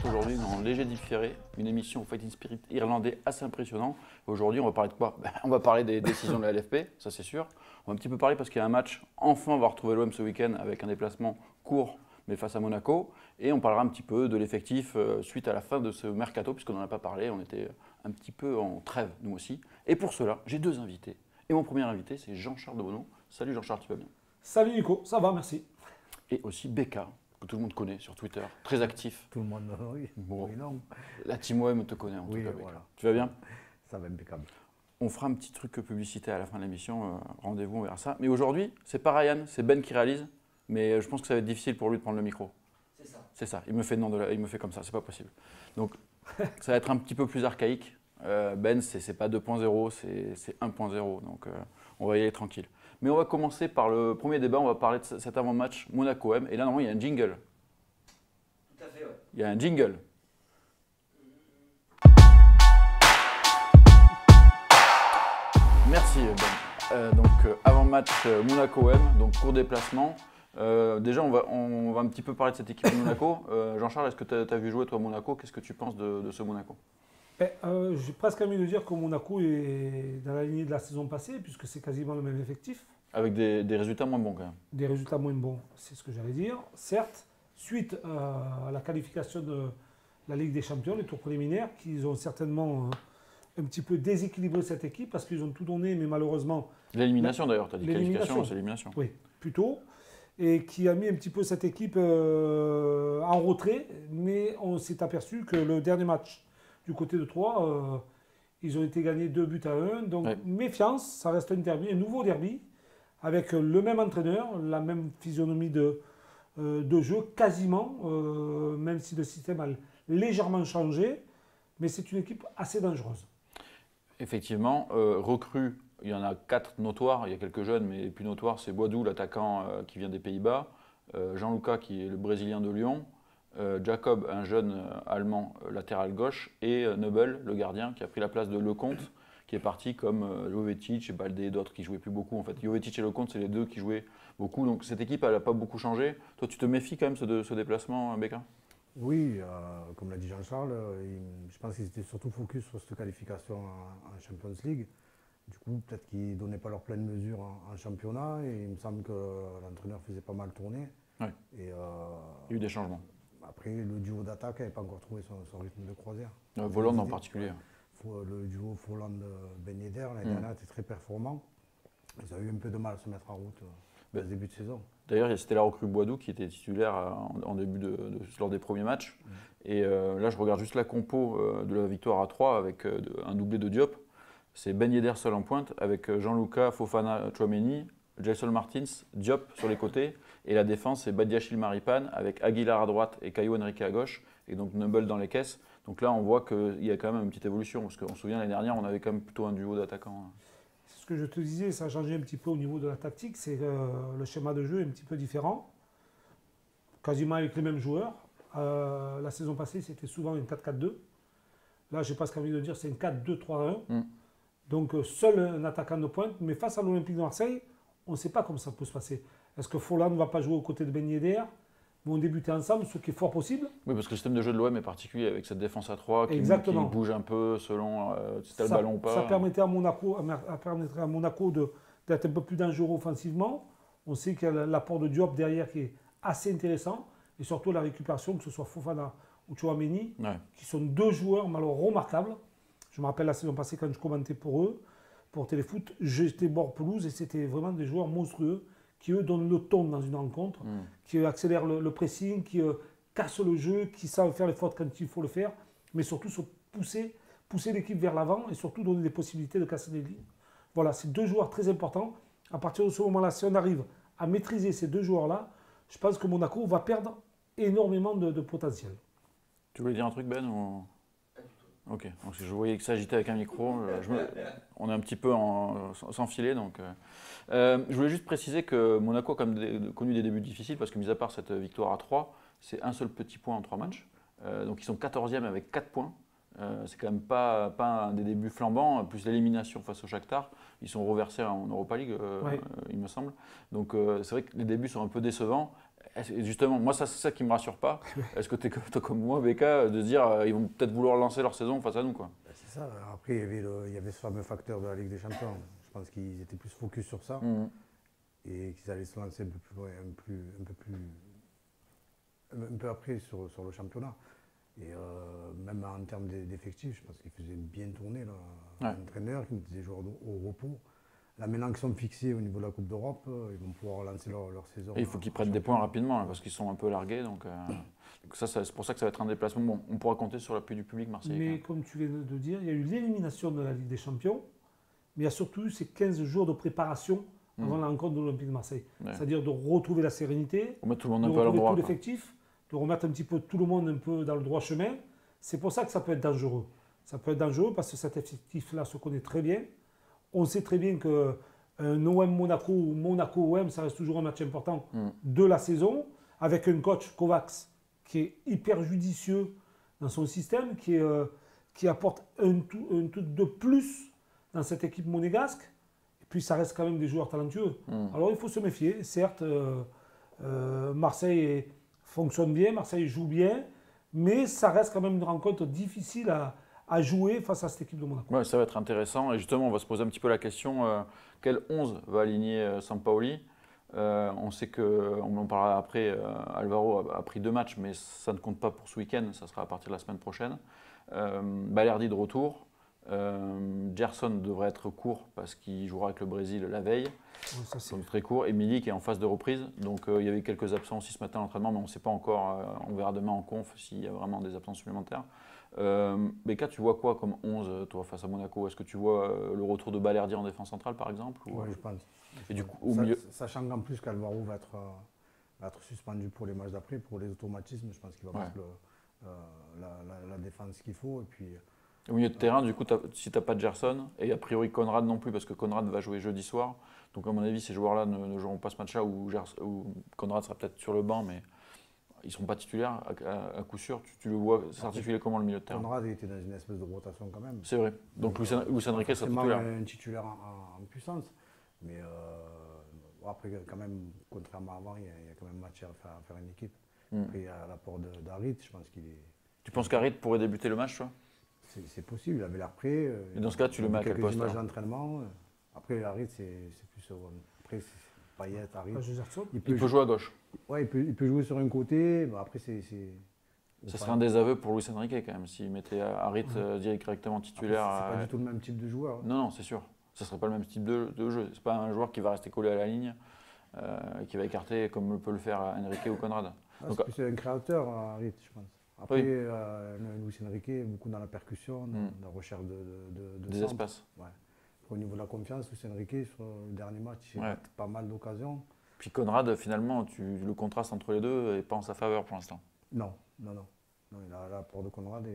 aujourd'hui dans Léger Différé, une émission au Fighting Spirit irlandais assez impressionnant. Aujourd'hui, on va parler de quoi? On va parler des décisions de la LFP, ça c'est sûr. On va un petit peu parler parce qu'il y a un match, enfin on va retrouver l'OM ce week-end avec un déplacement court mais face à Monaco. Et on parlera un petit peu de l'effectif suite à la fin de ce mercato, puisqu'on n'en a pas parlé, on était un petit peu en trêve nous aussi. Et pour cela, j'ai deux invités. Et mon premier invité, c'est Jean-Charles Debono. Salut Jean-Charles, tu vas bien? Salut Nico, ça va, merci. Et aussi Becca, que tout le monde connaît sur Twitter, très actif. Tout le monde, oui. Bon, Oui, non. la team OM te connaît en tout cas, Becca. Voilà. Tu vas bien? Ça va impeccable. On fera un petit truc publicité à la fin de l'émission, rendez-vous, on verra ça. Mais aujourd'hui, c'est pas Ryan, c'est Ben qui réalise, mais je pense que ça va être difficile pour lui de prendre le micro. C'est ça. C'est ça, il me fait, il me fait comme ça, c'est pas possible. Donc ça va être un petit peu plus archaïque. Ben, c'est pas 2.0, c'est 1.0, donc on va y aller tranquille. Mais on va commencer par le premier débat, on va parler de cet avant-match Monaco-M. Et là, normalement, il y a un jingle. Tout à fait, ouais. Il y a un jingle. Merci Ben. Donc avant-match Monaco-M, donc court déplacement. Déjà, on va un petit peu parler de cette équipe de Monaco. Jean-Charles, est-ce que tu as vu jouer toi Monaco? Qu'est-ce que tu penses de ce Monaco? J'ai presque envie de dire que Monaco est dans la lignée de la saison passée, puisque c'est quasiment le même effectif. Avec des résultats moins bons quand même. Des résultats moins bons, c'est ce que j'allais dire. Certes, suite à la qualification de la Ligue des Champions, les tours préliminaires, qu'ils ont certainement un petit peu déséquilibré cette équipe, parce qu'ils ont tout donné, mais malheureusement... L'élimination d'ailleurs, tu as dit qualification, c'est l'élimination. Oui, plutôt. Et qui a mis un petit peu cette équipe en retrait, mais on s'est aperçu que le dernier match du côté de Troyes, ils ont été gagnés 2-1. Donc ouais. Méfiance, ça reste un derby, un nouveau derby, avec le même entraîneur, la même physionomie de jeu, quasiment, même si le système a légèrement changé, mais c'est une équipe assez dangereuse. Effectivement, recrues, il y en a 4 notoires, il y a quelques jeunes, mais les plus notoires, c'est Boadou, l'attaquant qui vient des Pays-Bas, Gianluca qui est le Brésilien de Lyon, Jacob, un jeune allemand latéral gauche, et Neubel, le gardien, qui a pris la place de Lecomte, qui est parti comme Jovetic et Baldé et d'autres qui jouaient plus beaucoup. En fait, Jovetic et Lecomte, c'est les deux qui jouaient beaucoup. Donc cette équipe, elle n'a pas beaucoup changé. Toi, tu te méfies quand même de ce déplacement, Becca? Oui, comme l'a dit Jean-Charles, je pense qu'ils étaient surtout focus sur cette qualification en Champions League. Du coup, peut-être qu'ils ne donnaient pas leur pleine mesure en championnat. Et il me semble que l'entraîneur faisait pas mal tourner. Ouais. Et, il y a eu des changements. Après, le duo d'attaque n'avait pas encore trouvé son rythme de croisière. Voland en particulier. Le duo Forland-Ben Yedder, l'année dernière, était très performant. Ils ont eu un peu de mal à se mettre en route au début de saison. D'ailleurs, c'était la recrue Boadou qui était titulaire en début lors des premiers matchs. Et là, je regarde juste la compo de la victoire à 3 avec un doublé de Diop. C'est Ben Yedder seul en pointe avec Gianluca, Fofana, Tchouaméni, Jason Martins, Diop sur les côtés. Et la défense, c'est Badiachil Maripane avec Aguilar à droite et Caio Henrique à gauche. Et donc Neubel dans les caisses. Donc là, on voit qu'il y a quand même une petite évolution. Parce qu'on se souvient, l'année dernière, on avait quand même plutôt un duo d'attaquants. C'est ce que je te disais, ça a changé un petit peu au niveau de la tactique. C'est le schéma de jeu est un petit peu différent. Quasiment avec les mêmes joueurs. La saison passée, c'était souvent un 4-4-2. Là, je n'ai pas ce qu'envie de dire, c'est un 4-2-3-1. Donc, seul un attaquant de pointe. Mais face à l'Olympique de Marseille, on ne sait pas comment ça peut se passer. Est-ce que Forlan ne va pas jouer aux côtés de Ben Yedder? Vont débuter ensemble, ce qui est fort possible. Oui, parce que le système de jeu de l'OM est particulier avec cette défense à 3 qui bouge un peu selon si tu as le ballon ou pas. Ça permettait à Monaco, d'être un peu plus dangereux offensivement. On sait qu'il y a l'apport de Diop derrière qui est assez intéressant. Et surtout la récupération, que ce soit Fofana ou Tchouaméni, qui sont deux joueurs remarquables. Je me rappelle la saison passée quand je commentais pour eux, pour Téléfoot, j'étais bord pelouse et c'était vraiment des joueurs monstrueux qui, eux, donnent le ton dans une rencontre, qui accélèrent le pressing, qui cassent le jeu, qui savent faire les fautes quand il faut le faire, mais surtout pousser l'équipe vers l'avant et surtout donner des possibilités de casser les lignes. Voilà, c'est deux joueurs très importants. À partir de ce moment-là, si on arrive à maîtriser ces deux joueurs-là, je pense que Monaco va perdre énormément de potentiel. Tu voulais dire un truc, Ben ou... Ok, donc je voyais que ça agitait avec un micro. On est un petit peu sans filet. Donc, je voulais juste préciser que Monaco a quand même connu des débuts difficiles parce que, mis à part cette victoire à 3, c'est un seul petit point en 3 matchs. Donc, ils sont 14e avec 4 points. C'est quand même pas un des débuts flambants, plus l'élimination face au Shakhtar. Ils sont reversés en Europa League, il me semble. Donc, c'est vrai que les débuts sont un peu décevants. Justement, moi, c'est ça qui ne me rassure pas. Est-ce que tu es comme moi, Becca, de se dire ils vont peut-être vouloir lancer leur saison face à nous, quoi. C'est ça. Après, il y avait ce fameux facteur de la Ligue des Champions. Je pense qu'ils étaient plus focus sur ça et qu'ils allaient se lancer un peu plus loin, un peu après sur le championnat. Et même en termes d'effectifs, je pense qu'ils faisaient bien tourner l'entraîneur, qui mettait des joueurs au repos. Là, maintenant qu'ils sont fixés au niveau de la Coupe d'Europe, ils vont pouvoir lancer leur saison. Et il faut qu'ils prennent des points rapidement, là, parce qu'ils sont un peu largués. Donc ça, c'est pour ça que ça va être un déplacement. Bon, on pourra compter sur l'appui du public marseillais. Mais comme tu viens de dire, il y a eu l'élimination de la Ligue des Champions, mais il y a surtout eu ces 15 jours de préparation avant la rencontre de l'Olympique de Marseille. Ouais. C'est-à-dire de retrouver la sérénité, remettre tout le monde de un peu à l'endroit, tout l'effectif, de remettre un petit peu tout le monde un peu dans le droit chemin. C'est pour ça que ça peut être dangereux. Ça peut être dangereux parce que cet effectif-là se connaît très bien. On sait très bien que un OM Monaco ou Monaco OM, ça reste toujours un match important de la saison, avec un coach Kovacs qui est hyper judicieux dans son système, qui apporte un truc de plus dans cette équipe monégasque. Et puis ça reste quand même des joueurs talentueux. Alors il faut se méfier. Certes, Marseille fonctionne bien, Marseille joue bien, mais ça reste quand même une rencontre difficile à jouer face à cette équipe de Monaco. Ouais, ça va être intéressant. Et justement, on va se poser un petit peu la question, quel 11 va aligner Sampaoli? On sait on en parlera après, Alvaro a pris 2 matchs, mais ça ne compte pas pour ce week-end, ça sera à partir de la semaine prochaine. Balerdi de retour. Gerson devrait être court parce qu'il jouera avec le Brésil la veille. Oui, ça, donc très court. Et Milik qui est en phase de reprise. Donc il y avait quelques absents aussi ce matin à l'entraînement, mais on ne sait pas encore. On verra demain en conf s'il y a vraiment des absents supplémentaires. Becca, tu vois quoi comme 11 toi face à Monaco? Est-ce que tu vois le retour de Balerdi en défense centrale par exemple Oui, je pense. Et du coup, au milieu... Sachant qu'en plus qu'Alvaro va être suspendu pour les matchs d'après, pour les automatismes, je pense qu'il va mettre la défense qu'il faut. Et puis, au milieu de terrain, du coup, si tu n'as pas de Gerson, et a priori Conrad non plus, parce que Conrad va jouer jeudi soir. Donc à mon avis, ces joueurs-là ne joueront pas ce match-là, ou Conrad sera peut-être sur le banc, mais ils ne seront pas titulaires à coup sûr. Tu le vois s'articuler comment le milieu de terrain? Conrad était dans une espèce de rotation quand même. C'est vrai. Donc Luis Enrique sera titulaire. C'est un titulaire en puissance. Mais après, quand même, contrairement à avant, il y a quand même matière à faire une équipe. Après, il y a l'apport d'Harit, je pense qu'il est... Tu penses qu'Harit pourrait débuter le match, toi? C'est possible, il avait l'air prêt. Et dans ce cas, tu le mets à quel poste? Quelques images d'entraînement. Après, Harit, c'est plus... Après, c'est Payet, Harit. Il peut jouer à gauche. Oui, il peut jouer sur un côté. Bon, après, ça serait un désaveu pour Luis Enrique quand même, s'il mettait Harit directement titulaire. C'est pas du tout le même type de joueur. Non, c'est sûr. Ça ne serait pas le même type de jeu. C'est pas un joueur qui va rester collé à la ligne, qui va écarter comme peut le faire Enrique ou Conrad. C'est plus un créateur, Harit, je pense. Après, Luis Enrique est beaucoup dans la percussion, dans la recherche des espaces. Ouais. Au niveau de la confiance, Luis Enrique, sur le dernier match, il a pas mal d'occasions. Puis Conrad, finalement, le contraste entre les deux n'est pas en sa faveur pour l'instant. Non, il a l'apport de Conrad.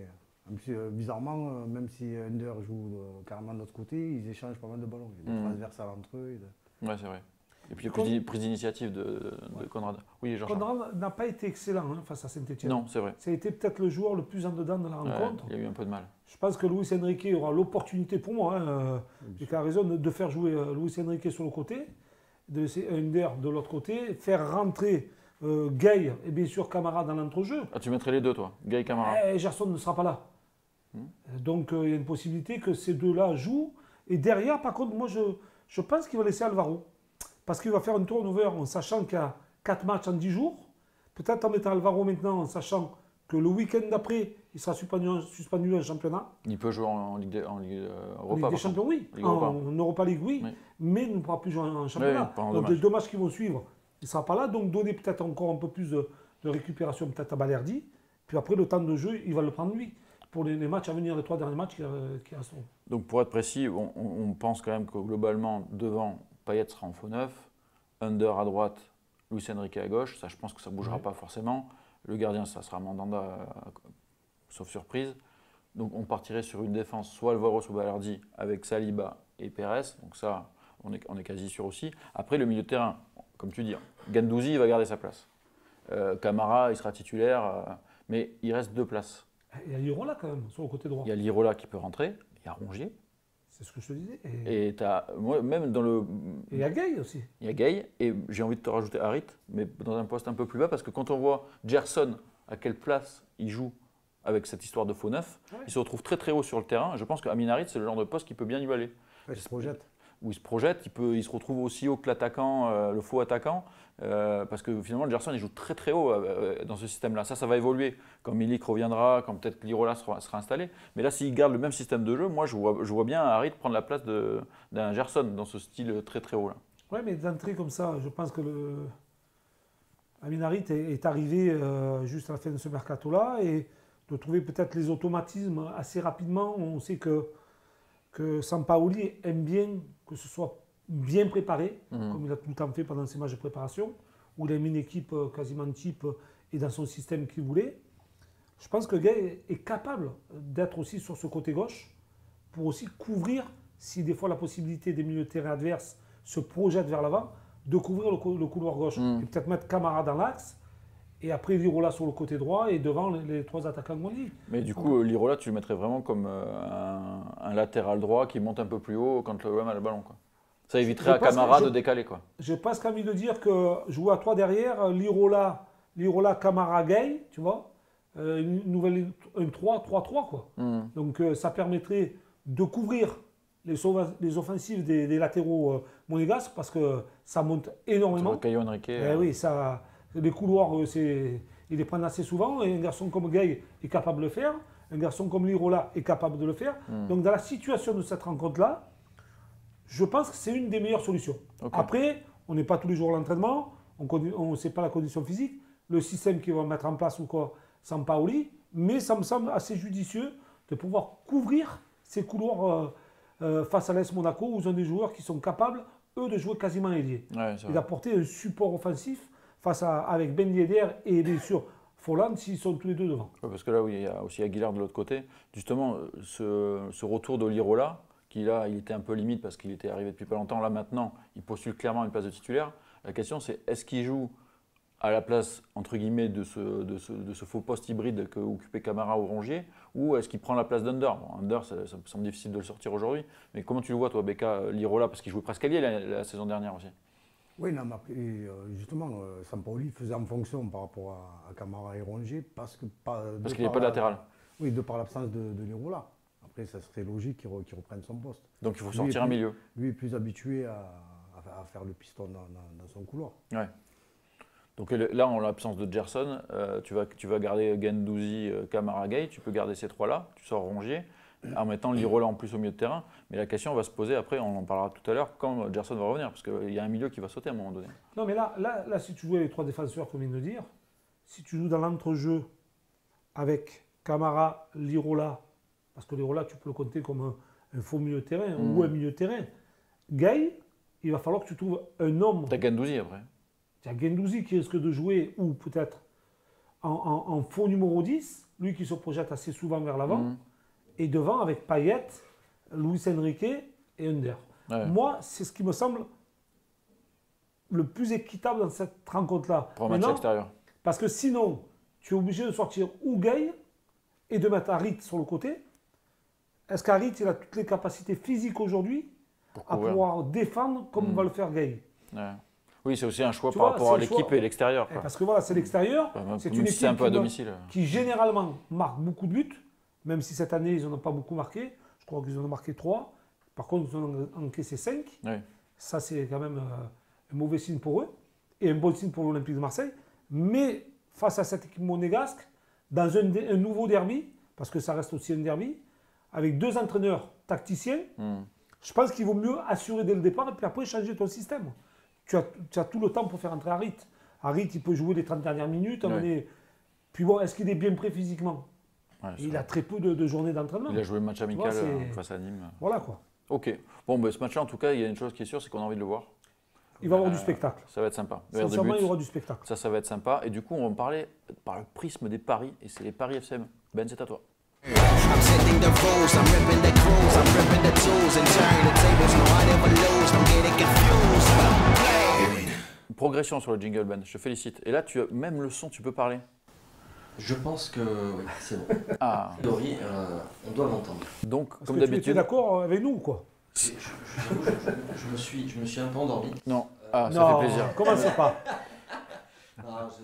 Bizarrement, même si Under joue carrément de l'autre côté, ils échangent pas mal de ballons. Il y a des transversales entre eux. Ouais, c'est vrai. Et puis il y a prise d'initiative de Conrad. Oui, Conrad n'a pas été excellent face à Saint-Etienne. Non, c'est vrai. Ça a été peut-être le joueur le plus en dedans de la rencontre. Il y a eu un peu de mal. Je pense que Luis Enrique aura l'opportunité pour moi, il a raison, de faire jouer Luis Enrique sur le côté, de laisser Under de l'autre côté, faire rentrer Gay et bien sûr Camara dans l'entrejeu. Ah, tu mettrais les deux, toi, Gay et Camara. Gerson ne sera pas là. Donc il y a une possibilité que ces deux-là jouent. Et derrière, par contre, moi je pense qu'il va laisser Alvaro. Parce qu'il va faire un turnover en sachant qu'il y a 4 matchs en 10 jours. Peut-être en mettant Alvaro maintenant, en sachant que le week-end d'après, il sera suspendu en championnat. Il peut jouer en Ligue Europa. Ligue des Champions, oui. En Europa League, oui. Mais il ne pourra plus jouer en championnat. Donc les 2 matchs qui vont suivre, il ne sera pas là. Donc donner peut-être encore un peu plus de récupération peut-être à Balerdi. Puis après, le temps de jeu, il va le prendre lui. Pour les matchs à venir, les 3 derniers matchs qui resteront. Donc pour être précis, on pense quand même que globalement, devant, Payet sera en faux neuf, Under à droite, Luis Enrique à gauche. Ça, je pense que ça ne bougera pas forcément. Le gardien, ça sera Mandanda, sauf surprise. Donc on partirait sur une défense, soit Alvaro, soit Balerdi, avec Saliba et Pérez. Donc ça, on est quasi sûr aussi. Après, le milieu de terrain, comme tu dis, Guendouzi, il va garder sa place. Camara, il sera titulaire, mais il reste 2 places. Il y a Lirola quand même, sur le côté droit. Il y a Lirola qui peut rentrer, il y a Rongier. C'est ce que je te disais. Et moi, même dans le. Et il y a Gay aussi. Il y a Gay, et j'ai envie de te rajouter Harit, mais dans un poste un peu plus bas, parce que quand on voit Gerson, à quelle place il joue avec cette histoire de faux neuf, il se retrouve très très haut sur le terrain. Je pense qu'Amin Harit, c'est le genre de poste qui peut bien y aller. Il se projette. Où il se projette, il se retrouve aussi haut que l'attaquant, le faux attaquant, parce que finalement, Gerson, il joue très très haut dans ce système-là. Ça va évoluer quand Milik reviendra, quand peut-être Lirola sera installé. Mais là, s'il garde le même système de jeu, moi, je vois bien Harit prendre la place d'un Gerson dans ce style très très haut. Là. Ouais, mais d'entrée comme ça, je pense que Amin Harit est arrivé juste à la fin de ce mercato-là et de trouver peut-être les automatismes assez rapidement. On sait que Sampaoli aime bien que ce soit bien préparé, comme il a tout le temps fait pendant ses matchs de préparation, où il a mis une équipe quasiment type et dans son système qu'il voulait. Je pense que Gay est capable d'être aussi sur ce côté gauche pour aussi couvrir, si des fois la possibilité des milieux de terrain adverses se projette vers l'avant, de couvrir le couloir gauche. Et peut-être mettre Camara dans l'axe. Et après, Lirola sur le côté droit et devant les 3 attaquants de Mondi. Mais du coup, Lirola, tu le mettrais vraiment comme un latéral droit qui monte un peu plus haut quand l'OM a le ballon. Quoi. Ça éviterait à Camara de décaler. J'ai presque envie de dire que jouer à 3 derrière, Lirola, Camara, Gay, tu vois, un 3-3-3. Quoi. Donc ça permettrait de couvrir les offensives des latéraux monégasques parce que ça monte énormément. Caio Henrique. Oui, ça. Les couloirs, ils les prennent assez souvent. Et un garçon comme Gay est capable de le faire. Un garçon comme Lirola est capable de le faire. Donc, dans la situation de cette rencontre-là, je pense que c'est une des meilleures solutions. Après, on n'est pas tous les jours à l'entraînement. On ne sait pas la condition physique. Le système qu'ils vont mettre en place ou quoi, Sampaoli. Mais ça me semble assez judicieux de pouvoir couvrir ces couloirs face à l'AS Monaco où ils ont des joueurs qui sont capables, eux, de jouer quasiment ailier. Et d'apporter un support offensif avec Ben Yedder et bien sûr Folland s'ils sont tous les deux devant. Ouais, parce que là, oui, il y a aussi Aguilar de l'autre côté. Justement, ce retour de Lirola, qui là, il était un peu limite parce qu'il était arrivé depuis pas longtemps. Là, maintenant, il postule clairement une place de titulaire. La question, c'est est-ce qu'il joue à la place, entre guillemets, de ce faux poste hybride que occupait Camara ou Rongier, ou est-ce qu'il prend la place d'Under? Under, ça me semble difficile de le sortir aujourd'hui. Mais comment tu le vois, toi, Becca, Lirola, parce qu'il jouait presque allié la saison dernière aussi? Oui, non, mais après, justement, Sampaoli faisait en fonction par rapport à Camara et Rongier parce qu'il n'y a pas de latéral. Oui, de par l'absence de Lirola. Après, ça serait logique qu'il reprenne son poste. Donc il faut sortir un milieu. Lui est plus habitué à faire le piston dans son couloir. Ouais. Donc là, en l'absence de Gerson, tu vas garder Guendouzi, Camara, Gay, tu peux garder ces 3-là, tu sors Rongier, en mettant Lirola en plus au milieu de terrain. Mais la question va se poser après, on en parlera tout à l'heure, quand Gerson va revenir, parce qu'il y a un milieu qui va sauter à un moment donné. Non, mais là si tu joues avec les 3 défenseurs, comme vient de dire, si tu joues dans l'entrejeu avec Camara, Lirola, parce que Lirola, tu peux le compter comme un faux milieu de terrain ou un milieu de terrain, Gay, il va falloir que tu trouves un homme. Tu as Guendouzi après. Tu as Guendouzi qui risque de jouer, ou peut-être en faux numéro 10, lui qui se projette assez souvent vers l'avant. Et devant, avec Payet, Luis Enrique et Under. Ouais. Moi, c'est ce qui me semble le plus équitable dans cette rencontre-là. Pour un match extérieur. Parce que sinon, tu es obligé de sortir ou Gay et de mettre Harit sur le côté. Est-ce qu'Harit, il a toutes les capacités physiques aujourd'hui à pouvoir défendre comme va le faire Gay? Ouais. Oui, c'est aussi un choix par rapport à l'équipe et l'extérieur. Parce que voilà, c'est l'extérieur. C'est une équipe un peu à domicile. Qui généralement marque beaucoup de buts. Même si cette année, ils n'en ont pas beaucoup marqué. Je crois qu'ils en ont marqué 3. Par contre, ils en ont encaissé 5. Oui. Ça, c'est quand même un mauvais signe pour eux. Et un bon signe pour l'Olympique de Marseille. Mais face à cette équipe monégasque, dans un nouveau derby, parce que ça reste aussi un derby, avec 2 entraîneurs tacticiens, je pense qu'il vaut mieux assurer dès le départ et puis après changer ton système. Tu as tout le temps pour faire entrer Harit. Harit, il peut jouer les 30 dernières minutes. Puis bon, est-ce qu'il est bien prêt physiquement? Ouais, il a très peu de journées d'entraînement. Il a joué le match amical face à Nîmes. Voilà quoi. Ok. Bon, ben, ce match-là, en tout cas, il y a une chose qui est sûre, c'est qu'on a envie de le voir. Il va y avoir du spectacle. Ça va être sympa. Sincèrement, il y aura du spectacle. Ça va être sympa. Et du coup, on va parler par le prisme des paris. Et c'est les paris FCM. Ben, c'est à toi. Progression sur le jingle, Ben. Je te félicite. Et là, tu as même le son, tu peux parler. Je pense que oui, c'est bon. Ah. Dori, on doit m'entendre. Donc, Est-ce comme que tu étais d'habitude. d'accord avec nous ou quoi? Je me suis un peu endormi. Non. Ah, ça Non, fait plaisir. commencez pas.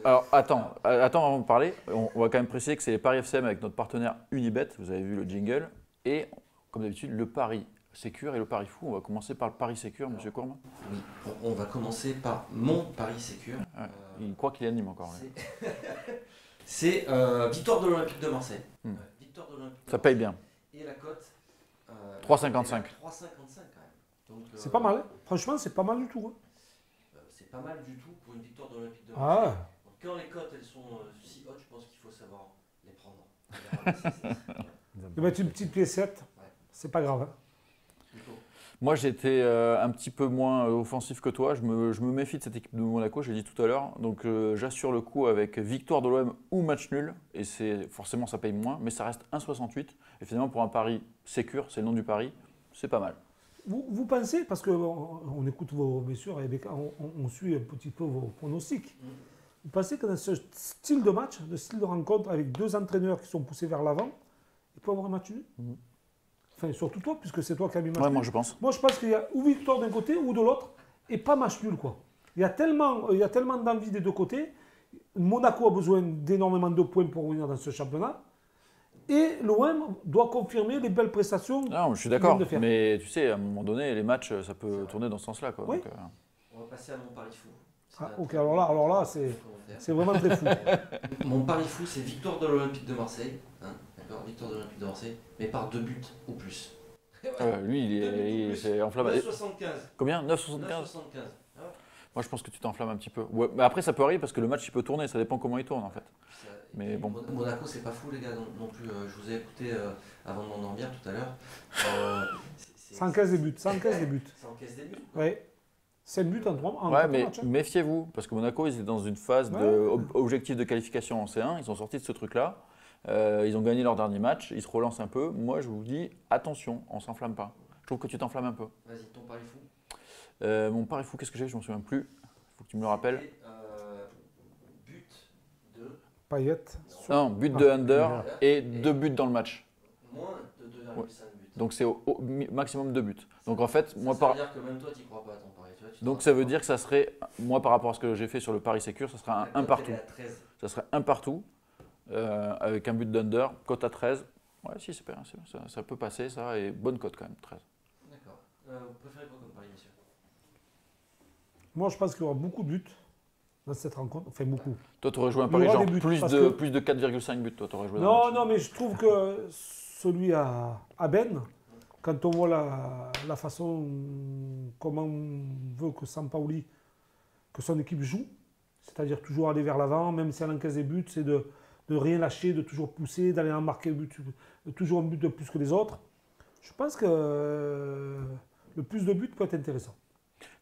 Alors, attends, avant de parler, on va quand même préciser que c'est les Paris FCM avec notre partenaire Unibet. Vous avez vu le jingle. Et, comme d'habitude, le Pari Sécure et le Pari Fou. On va commencer par le Pari Sécure, monsieur Courmin. Oui, on va commencer par mon Pari Sécure. Ouais, il croit qu'il anime encore. C'est victoire de l'Olympique de Marseille. Victoire de l'Olympique de Ça paye bien. Et la cote 3,55. 3,55 quand même. C'est pas mal, hein. Franchement, c'est pas mal du tout. Hein. C'est pas mal du tout pour une victoire de l'Olympique de Ah Marseille. ouais. Donc, quand les cotes elles sont si hautes, je pense qu'il faut savoir les prendre. De mettre une petite piécette, c'est pas grave. Hein. Moi, j'étais un petit peu moins offensif que toi. Je me méfie de cette équipe de Monaco, je l'ai dit tout à l'heure. Donc, j'assure le coup avec victoire de l'OM ou match nul. Et forcément, ça paye moins, mais ça reste 1,68. Et finalement, pour un pari sécure, c'est le nom du pari, c'est pas mal. Vous pensez, parce qu'on écoute vos blessures et on suit un petit peu vos pronostics, vous pensez que dans ce style de match, de style de rencontre, avec deux entraîneurs qui sont poussés vers l'avant, il peut y avoir un match nul? Enfin, surtout toi, puisque c'est toi qui as mis match nul. Moi, je pense. Moi, je pense qu'il y a ou victoire d'un côté ou de l'autre, et pas match nul, quoi. Il y a tellement d'envie des deux côtés. Monaco a besoin d'énormément de points pour revenir dans ce championnat. Et l'OM doit confirmer les belles prestations. Non, je suis d'accord, mais tu sais, à un moment donné, les matchs, ça peut tourner dans ce sens-là. Quoi. Oui. Donc, on va passer à mon pari fou. Ok, alors là c'est vraiment très fou. Mon pari fou, c'est victoire de l'Olympique de Marseille. Hein, d'accord, victoire de l'Olympique de Marseille, mais par 2 buts ou plus. lui, il est enflammé. 9,75. Combien? 9,75. 9,75. Moi, je pense que tu t'enflammes un petit peu. Ouais, mais après, ça peut arriver parce que le match, il peut tourner. Ça dépend comment il tourne, en fait. Mais bon. Monaco, c'est pas fou, les gars, non plus. Je vous ai écouté avant de m'endormir tout à l'heure. Ça encaisse des buts. Ça encaisse des buts. Ça encaisse des buts. Oui. 7 buts en 3 Ouais, mais matchs. méfiez-vous, parce que Monaco, ils étaient dans une phase d'objectif de qualification en C1. Ils sont sortis de ce truc-là. Ils ont gagné leur dernier match. Ils se relancent un peu. Moi, je vous dis, attention, on ne s'enflamme pas. Je trouve que tu t'enflammes un peu. Vas-y, ton pari fou. Mon pari fou, qu'est-ce que j'ai? Je ne m'en souviens plus. Il faut que tu me le rappelles. But de Payet. Non, but de under et 2 buts dans le match. Moins de 2,5 buts. Donc c'est au maximum 2 buts. Donc en fait, ça veut dire que même toi, tu n'y crois pas à ton pari. Donc ça veut dire que ça serait, moi par rapport à ce que j'ai fait sur le pari sécure, ça serait un partout. Ça serait un partout avec un but d'under, cote à 13. Ouais, si, c'est bien, ça peut passer ça, et bonne cote quand même, 13. D'accord. Vous préférez quoi comme pari, monsieur? Moi, je pense qu'il y aura beaucoup de buts dans cette rencontre. Enfin, beaucoup. Toi, tu aurais joué un pari genre plus de 4,5 buts. Toi, tu aurais joué non, mais je trouve que celui à Ben, quand on voit la façon, comment on veut que Sampaoli, que son équipe joue, c'est-à-dire toujours aller vers l'avant, même si elle encaisse des buts, c'est de rien lâcher, de toujours pousser, d'aller en marquer toujours un but de plus que les autres. Je pense que le plus de buts peut être intéressant.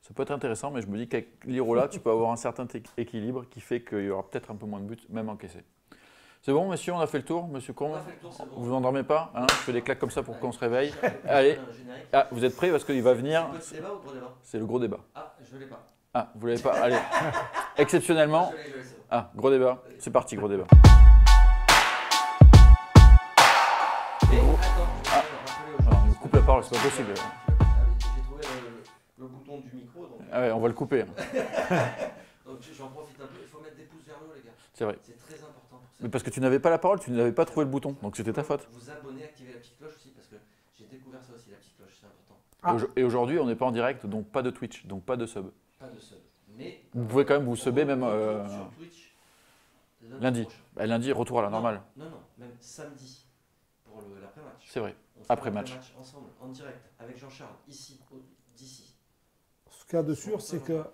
Ça peut être intéressant, mais je me dis qu'avec l'Irola, tu peux avoir un certain équilibre qui fait qu'il y aura peut-être un peu moins de buts, même encaissés. C'est bon, messieurs, on a fait le tour, monsieur Courmin. Vous vous endormez pas, hein? Je fais des claques comme ça pour qu'on se réveille. Allez, vous êtes prêts parce qu'il va venir. C'est le petit débat ou le gros débat? C'est le gros débat. Ah, je l'ai pas. Ah, vous l'avez pas? Allez, exceptionnellement. Je l'ai, Ah, gros débat. C'est parti, gros débat. Et On me coupe la parole, c'est pas possible. J'ai trouvé le bouton du micro. Donc... Ah ouais, on va le couper. Donc j'en profite un peu, il faut mettre des pouces vers le haut, les gars. C'est vrai. C'est très important pour ça. Mais parce que tu n'avais pas la parole, tu n'avais pas trouvé le bouton, donc c'était ta faute. Vous abonnez, activez la petite cloche aussi, parce que j'ai découvert ça aussi, la petite cloche, c'est important. Et aujourd'hui, on n'est pas en direct, donc pas de Twitch, donc pas de sub. Pas de sub. Mais vous pouvez quand même vous subber même sur Twitch lundi. Bah, lundi, retour à la normale. Non, même samedi pour l'après-match. C'est vrai, on fait après-match. Ensemble, en direct, avec Jean-Charles, ici, d'ici. Ce qu'il y a de sûr, c'est que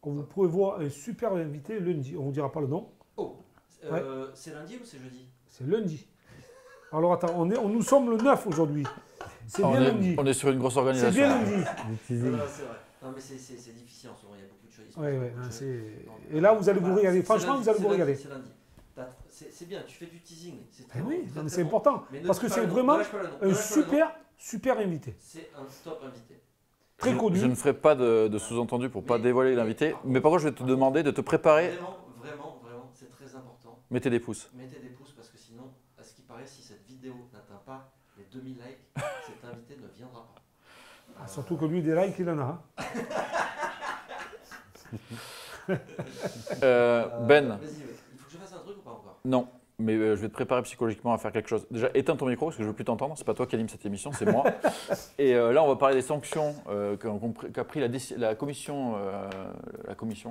on vous pourrez voir un super invité lundi. On ne vous dira pas le nom. Oh, c'est lundi ou c'est jeudi? C'est lundi. Alors attends, nous sommes le 9 aujourd'hui. C'est bien lundi. On est sur une grosse organisation. C'est bien lundi. C'est vrai. Non mais c'est difficile en ce moment, il y a beaucoup de choses. Et là, vous allez vous régaler. Franchement, vous allez vous régaler. C'est lundi. C'est bien, tu fais du teasing. Oui, c'est important. Parce que c'est vraiment un super invité. C'est un top invité. Très connu. Je ne ferai pas de sous-entendu pour ne pas dévoiler l'invité. Mais par contre, je vais te demander de te préparer. Vraiment, c'est très important. Mettez des pouces. Mettez des pouces parce que sinon, à ce qui paraît, si cette vidéo n'atteint pas les 2000 likes, cet invité ne viendra pas. Surtout que lui, des likes, il en a. Ben. Vas-y, il faut que je fasse un truc ou pas encore? Non, mais je vais te préparer psychologiquement à faire quelque chose. Déjà, éteins ton micro parce que je ne veux plus t'entendre. C'est pas toi qui anime cette émission, c'est moi. Et là, on va parler des sanctions qu'a pris la commission.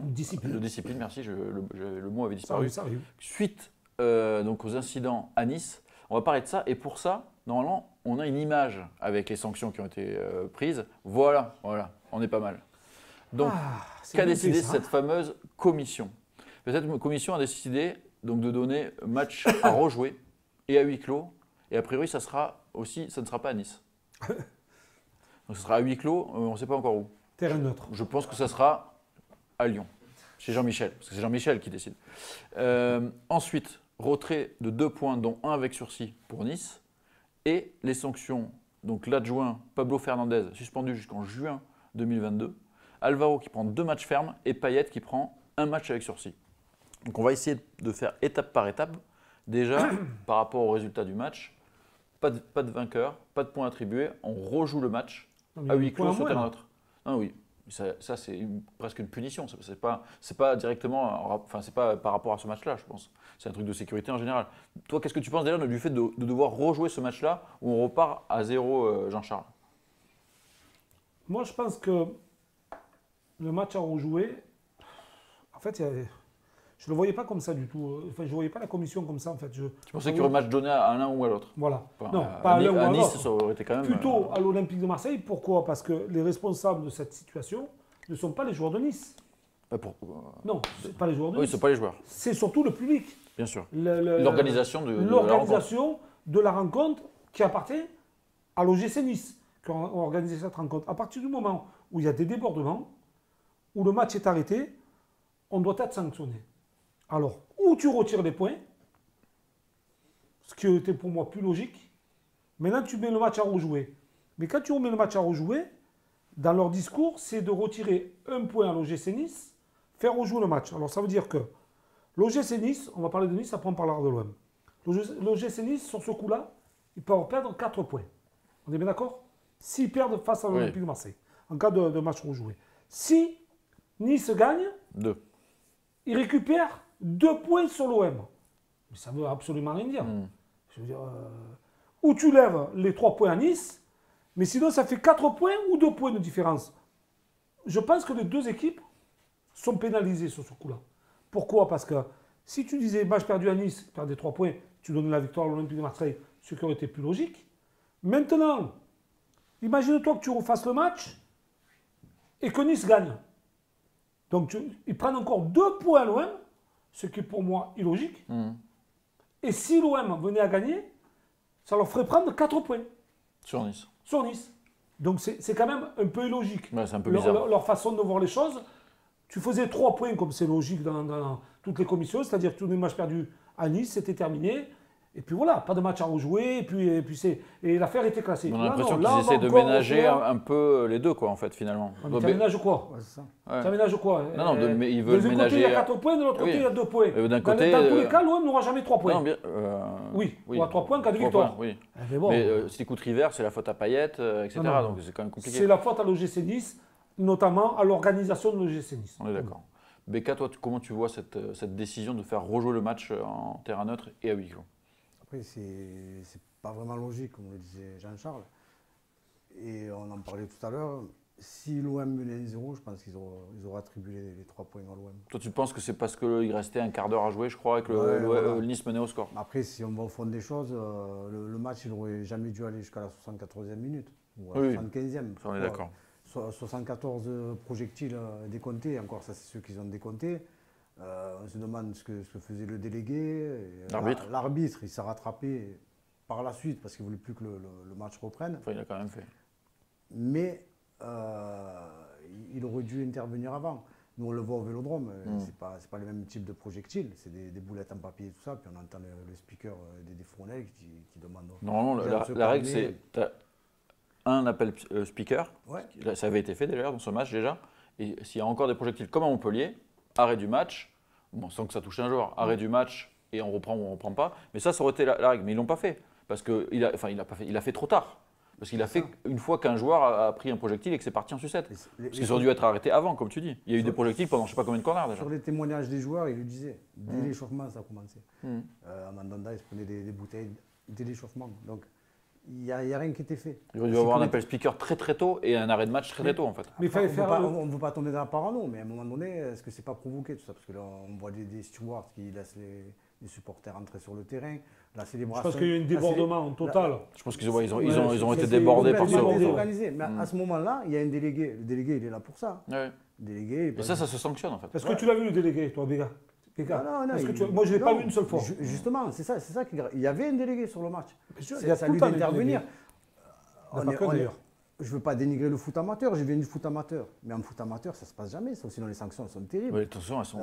Discipline. De discipline, merci. Le mot avait disparu. Ça arrive. Suite donc aux incidents à Nice, on va parler de ça. Et pour ça, normalement, on a une image avec les sanctions qui ont été prises. Voilà, on est pas mal. Donc, qu'a décidé cette fameuse commission? Cette commission a décidé donc, de donner match à rejouer et à huis clos. Et a priori, ça ne sera pas à Nice. Donc, ce sera à huis clos, on ne sait pas encore où. Terrain neutre. Je pense que ça sera à Lyon, chez Jean-Michel, parce que c'est Jean-Michel qui décide. Ensuite, retrait de 2 points, dont 1 avec sursis pour Nice. Et les sanctions, donc l'adjoint Pablo Fernandez, suspendu jusqu'en juin 2022. Alvaro qui prend 2 matchs fermes et Payet qui prend 1 match avec sursis. Donc on va essayer de faire étape par étape. Déjà, par rapport au résultat du match, pas de vainqueur, pas de points attribués, on rejoue le match à huis clos sur terrain neutre. Ah oui, ça c'est presque une punition. C'est pas directement, enfin c'est pas par rapport à ce match-là, je pense. C'est un truc de sécurité en général. Toi, qu'est-ce que tu penses déjà du fait de devoir rejouer ce match-là où on repart à 0, Jean-Charles? Moi, je pense que le match à rejouer, en fait, je ne le voyais pas comme ça du tout. Enfin, je ne voyais pas la commission comme ça, en fait. Tu pensais qu'il y aurait match donné à l'un ou à l'autre? Voilà. Enfin, non, pas à l'un ou à Nice, l'autre. ça aurait été quand même… Plutôt à l'Olympique de Marseille. Pourquoi? Parce que les responsables de cette situation ne sont pas les joueurs de Nice. Non, ce pas les joueurs de Nice. Oui, ce n'est pas les joueurs. C'est surtout le public. Bien sûr. L'organisation de la rencontre qui appartient à l'OGC Nice, qui a organisé cette rencontre. À partir du moment où il y a des débordements, où le match est arrêté, on doit être sanctionné. Alors, ou tu retires les points, ce qui était pour moi plus logique. Maintenant, tu mets le match à rejouer. Mais quand tu remets le match à rejouer, dans leur discours, c'est de retirer 1 point à l'OGC Nice, faire rejouer le match. Alors, ça veut dire que l'OGC Nice, on va parler de Nice, après on parlera de l'OM. L'OGC Nice, sur ce coup-là, ils peuvent perdre 4 points. On est bien d'accord? S'ils perdent face à l'Olympique de Marseille, en cas de match rejoué. Si Nice gagne, 2. Il récupère 2 points sur l'OM. Mais ça ne veut absolument rien dire. Je veux dire, ou tu lèves les 3 points à Nice, mais sinon ça fait 4 points ou 2 points de différence. Je pense que les 2 équipes sont pénalisées sur ce coup-là. Pourquoi? Parce que si tu disais match perdu à Nice, perdais 3 points, tu donnais la victoire à l'Olympique de Marseille, ce qui aurait été plus logique. Maintenant, imagine-toi que tu refasses le match et que Nice gagne. Donc, ils prennent encore 2 points à l'OM, ce qui est pour moi illogique. Et si l'OM venait à gagner, ça leur ferait prendre 4 points. Sur Nice. Sur Nice. Donc, c'est quand même un peu illogique. Ouais, c'est un peu bizarre. Leur façon de voir les choses. Tu faisais 3 points, comme c'est logique dans toutes les commissions, c'est-à-dire que tous les matchs perdus à Nice, c'était terminé. Et puis voilà, pas de match à rejouer, et l'affaire était classée. On a l'impression qu'ils essaient de ménager un peu les deux, quoi, en fait, finalement. Tu ménages quoi? Tu ménages quoi? Non, mais ils veulent ménager… De l'un côté, il y a 4 points, de l'autre côté, il y a 2 points. D'un côté, dans tous les cas, l'OM n'aura jamais 3 points. Non, bien, oui, il aura 3 points en cas de victoire. Oui. Mais bon, si coup de River, c'est la faute à Payet, etc. Donc c'est quand même compliqué. C'est la faute à l'OGC Nice, notamment à l'organisation de l'OGC Nice. On est d'accord. Becca, toi, comment tu vois cette décision de faire rejouer le match en terrain neutre et à huis clos? Après, c'est pas vraiment logique, comme le disait Jean-Charles. Et on en parlait tout à l'heure. Si l'OM menait 1-0, je pense qu'ils auraient attribué les 3 points à l'OM. Toi, tu penses que c'est parce qu'il restait un quart d'heure à jouer, je crois, et que le Nice menait au score? Après, si on va au fond des choses, le match, il n'aurait jamais dû aller jusqu'à la 74e minute, ou à la 75e. On est d'accord. 74 projectiles décomptés, encore ça, c'est ceux qu'ils ont décomptés. On se demande ce que faisait le délégué. L'arbitre. L'arbitre, il s'est rattrapé par la suite parce qu'il ne voulait plus que le match reprenne. Enfin, il a quand même fait. Mais il aurait dû intervenir avant. Nous, on le voit au Vélodrome, c'est pas le même type de projectiles, c'est des boulettes en papier et tout ça. Puis on entend le speaker des Fournel qui demande… Normalement, la règle, c'est un appel speaker. Ouais. Ça avait été fait d'ailleurs dans ce match déjà. Et s'il y a encore des projectiles comme à Montpellier, arrêt du match, bon, sans que ça touche un joueur, arrêt du match et on reprend ou on ne reprend pas. Mais ça aurait été la règle. Mais ils ne l'ont pas fait. Parce qu'il a fait trop tard. Parce qu'il a fait une fois qu'un joueur a pris un projectile et que c'est parti en sucette. Parce qu'ils auraient dû être arrêtés avant, comme tu dis. Il y a eu des projectiles pendant je ne sais pas combien de corners déjà. Sur les témoignages des joueurs, ils le disaient. Dès l'échauffement, ça a commencé. Mandanda, il se prenait des bouteilles dès l'échauffement. Donc, il n'y a rien qui était fait. Il aurait dû avoir un appel speaker très très tôt et un arrêt de match très tôt en fait. Mais il fallait faire. On ne veut pas tomber dans la parano, mais à un moment donné, est-ce que c'est pas provoqué tout ça? Parce que là, on voit des stewards qui laissent les supporters entrer sur le terrain. La célébration. Je pense qu'il y a eu un débordement total. Je pense qu'ils ont été débordés par ce désorganisé. Mais à ce moment-là, il y a un délégué. Le délégué, il est là pour ça. Ouais. Délégué, et ça se sanctionne en fait. Est-ce que tu l'as vu le délégué, toi, Béga? Non, moi, je ne l'ai pas vu une seule fois. Justement, c'est ça qui est grave. Il y avait un délégué sur le match. C'est à lui d'intervenir. Je ne veux pas dénigrer le foot amateur, je viens du foot amateur. Mais en foot amateur, ça ne se passe jamais. Sinon, les sanctions sont terribles. Oui, de toute façon, elles sont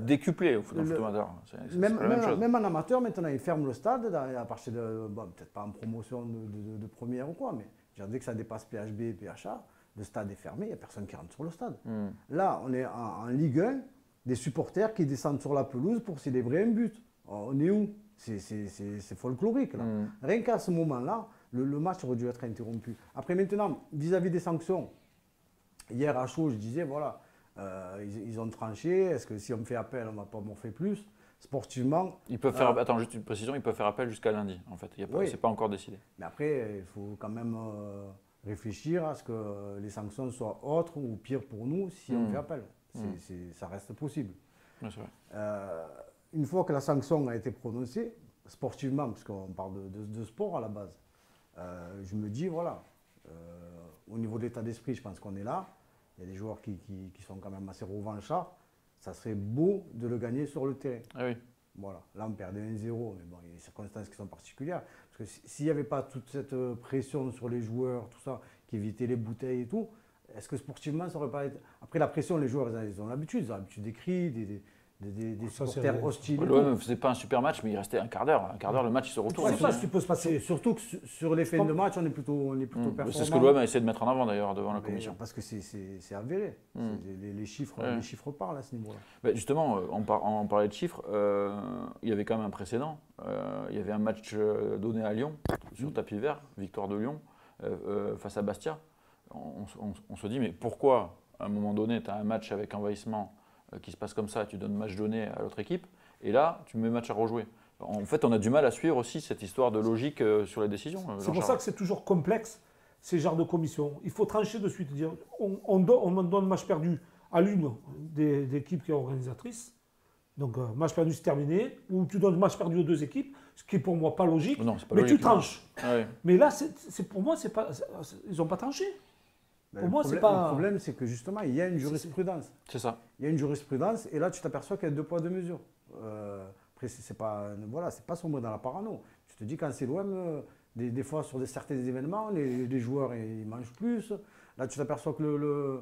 décuplées au foot amateur. Même en amateur, maintenant, ils ferment le stade à partir de. Bon, peut-être pas en promotion de première ou quoi, mais dès que ça dépasse PHB et PHA, le stade est fermé, il n'y a personne qui rentre sur le stade. Là, on est en Ligue 1, des supporters qui descendent sur la pelouse pour célébrer un but. On est où? C'est folklorique. Là. Rien qu'à ce moment-là, le match aurait dû être interrompu. Après, maintenant, vis-à-vis des sanctions, hier à chaud, je disais, voilà, ils ont tranché. Est-ce que si on me fait appel, on ne va pas m'en faire plus? Sportivement. Ils peuvent faire, attends, juste une précision, ils peuvent faire appel jusqu'à lundi, en fait. C'est pas encore décidé. Mais après, il faut quand même réfléchir à ce que les sanctions soient autres ou pires pour nous si on fait appel. Ça reste possible. Ouais, c'est vrai. Une fois que la sanction a été prononcée, sportivement, parce qu'on parle de sport à la base, je me dis, voilà, au niveau de l'état d'esprit, je pense qu'on est là. Il y a des joueurs qui sont quand même assez revanchards. Ça serait beau de le gagner sur le terrain. Ah oui. Voilà. Là, on perdait 1-0, mais bon, il y a des circonstances qui sont particulières. Parce que s'il n'y avait pas toute cette pression sur les joueurs, tout ça, qui évitait les bouteilles et tout, est-ce que sportivement, ça aurait pas été... Après, la pression, les joueurs, ils ont l'habitude. Ils ont l'habitude des cris, des supporters hostiles. L'OM ne faisait pas un super match, mais il restait un quart d'heure. Un quart d'heure, le match il se retourne. C'est pas ce qui peut se passer. Surtout que sur les fins de match, on est plutôt performant. C'est ce que l'OM a essayé de mettre en avant d'ailleurs devant la commission. Parce que c'est avéré. Les chiffres parlent à ce niveau-là. Bah justement, on parlait de chiffres. Il y avait quand même un précédent. Il y avait un match donné à Lyon, sur tapis vert, victoire de Lyon, face à Bastia. On se dit, mais pourquoi, à un moment donné, tu as un match avec envahissement qui se passe comme ça, tu donnes match donné à l'autre équipe, et là, tu mets match à rejouer. En fait, on a du mal à suivre aussi cette histoire de logique sur les décisions. C'est pour ça que c'est toujours complexe, ces genres de commissions. Il faut trancher de suite, dire on donne match perdu à l'une des équipes qui est organisatrice. Donc, match perdu, c'est terminé. Ou tu donnes match perdu aux deux équipes, ce qui est pour moi pas logique. Non, c'est pas mais logique, tu tranches. Ouais. Mais là, pour moi, ils n'ont pas tranché. Pour moi, c'est pas... Le problème, c'est que justement, il y a une jurisprudence. C'est ça. Il y a une jurisprudence, et là, tu t'aperçois qu'il y a 2 poids, 2 mesures. Après, c'est pas sombre dans la parano. Tu te dis, quand c'est l'OM, des fois, sur certains événements, les joueurs, ils mangent plus. Là, tu t'aperçois que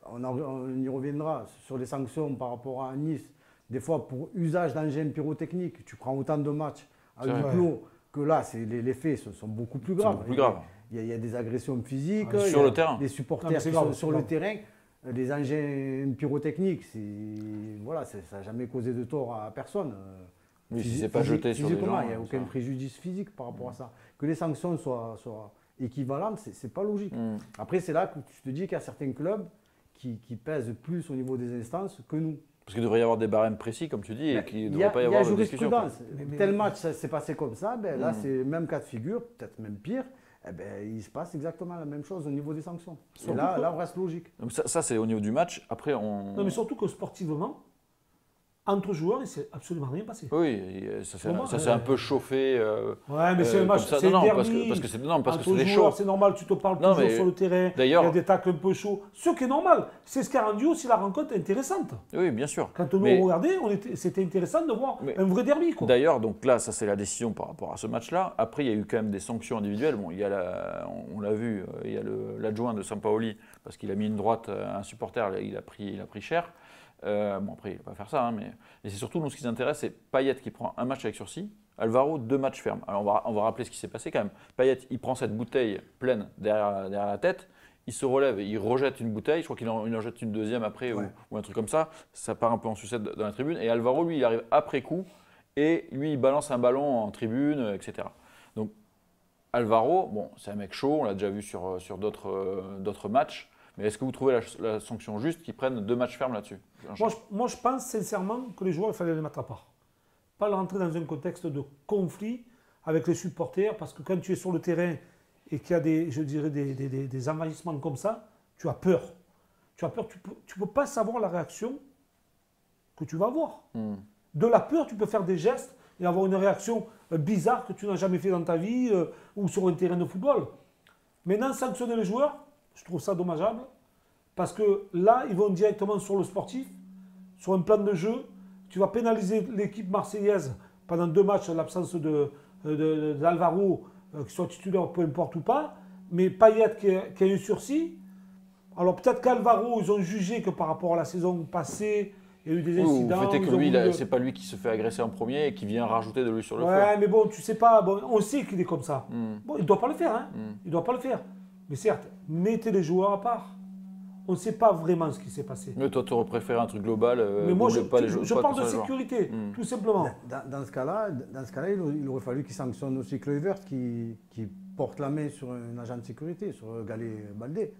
on y reviendra sur les sanctions par rapport à Nice. Des fois, pour usage d'engins pyrotechniques, tu prends autant de matchs à huis clos que là, les faits sont beaucoup plus graves. Beaucoup plus graves. Il y a des agressions physiques, sur le terrain. Des supporters qui sont sur le terrain, des engins pyrotechniques. Ça n'a jamais causé de tort à personne. Oui, si ce n'est pas jeté sur les gens. Il n'y a aucun préjudice physique par rapport à ça. Que les sanctions soient équivalentes, ce n'est pas logique. Après, c'est là que tu te dis qu'il y a certains clubs qui pèsent plus au niveau des instances que nous. Parce qu'il devrait y avoir des barèmes précis, comme tu dis, et qu'il ne devrait pas y avoir de discussion. Tel match s'est passé comme ça, là, c'est le même cas de figure, peut-être même pire. Il se passe exactement la même chose au niveau des sanctions. Et là, on reste logique. Donc ça, c'est au niveau du match. Après, Non, mais surtout que sportivement, entre joueurs, il ne s'est absolument rien passé. Oui, ça s'est un peu chauffé. Ouais, mais c'est un match, c'est un derby. Parce que c'est chaud. C'est normal, tu te parles toujours sur le terrain. Il y a des tacles un peu chauds. Ce qui est normal. C'est ce qui a rendu aussi la rencontre intéressante. Oui, bien sûr. Quand on nous regardait, c'était intéressant de voir un vrai derby. D'ailleurs, donc là, ça c'est la décision par rapport à ce match-là. Après, il y a eu quand même des sanctions individuelles. Bon, on l'a vu, il y a l'adjoint de Sampaoli, parce qu'il a mis une droite à un supporter, il a pris cher. Après, il ne va pas faire ça, mais et c'est surtout, nous, ce qui nous intéresse, c'est Payet qui prend un match avec sursis, Alvaro, 2 matchs fermes. Alors, on va rappeler ce qui s'est passé quand même. Payet, il prend cette bouteille pleine derrière la tête, il se relève et il rejette une bouteille, je crois qu'il en jette une deuxième après ou un truc comme ça, ça part un peu en sucette dans la tribune, et Alvaro, lui, il arrive après coup, et lui, il balance un ballon en tribune, etc. Donc, Alvaro, bon, c'est un mec chaud, on l'a déjà vu sur d'autres matchs, mais est-ce que vous trouvez la sanction juste qu'ils prennent 2 matchs fermes là-dessus? Moi, je pense sincèrement que les joueurs, il fallait les mettre à part. Pas le rentrer dans un contexte de conflit avec les supporters, parce que quand tu es sur le terrain et qu'il y a des envahissements comme ça, tu as peur. Tu as peur, tu peux pas savoir la réaction que tu vas avoir. De la peur, tu peux faire des gestes et avoir une réaction bizarre que tu n'as jamais fait dans ta vie ou sur un terrain de football. Maintenant, sanctionner les joueurs, je trouve ça dommageable, parce que là, ils vont directement sur le sportif, sur un plan de jeu. Tu vas pénaliser l'équipe marseillaise pendant 2 matchs, l'absence d'Alvaro, qu'il soit titulaire, peu importe ou pas, mais Payet qui a eu sursis. Alors peut-être qu'Alvaro, ils ont jugé que par rapport à la saison passée, il y a eu des incidents. Vous faites que lui, c'est pas lui qui se fait agresser en premier et qui vient rajouter de lui sur le feu. Ouais, mais bon, tu sais pas, bon, on sait qu'il est comme ça. Bon, il ne doit pas le faire, hein. Il doit pas le faire. Mais certes, mettez les joueurs à part. On ne sait pas vraiment ce qui s'est passé. Mais toi, tu aurais préféré un truc global. Mais moi, je parle de sécurité, tout simplement. Dans ce cas-là, il aurait fallu qu'il sanctionne aussi Kluivert qui porte la main sur un agent de sécurité, sur Galé Baldé.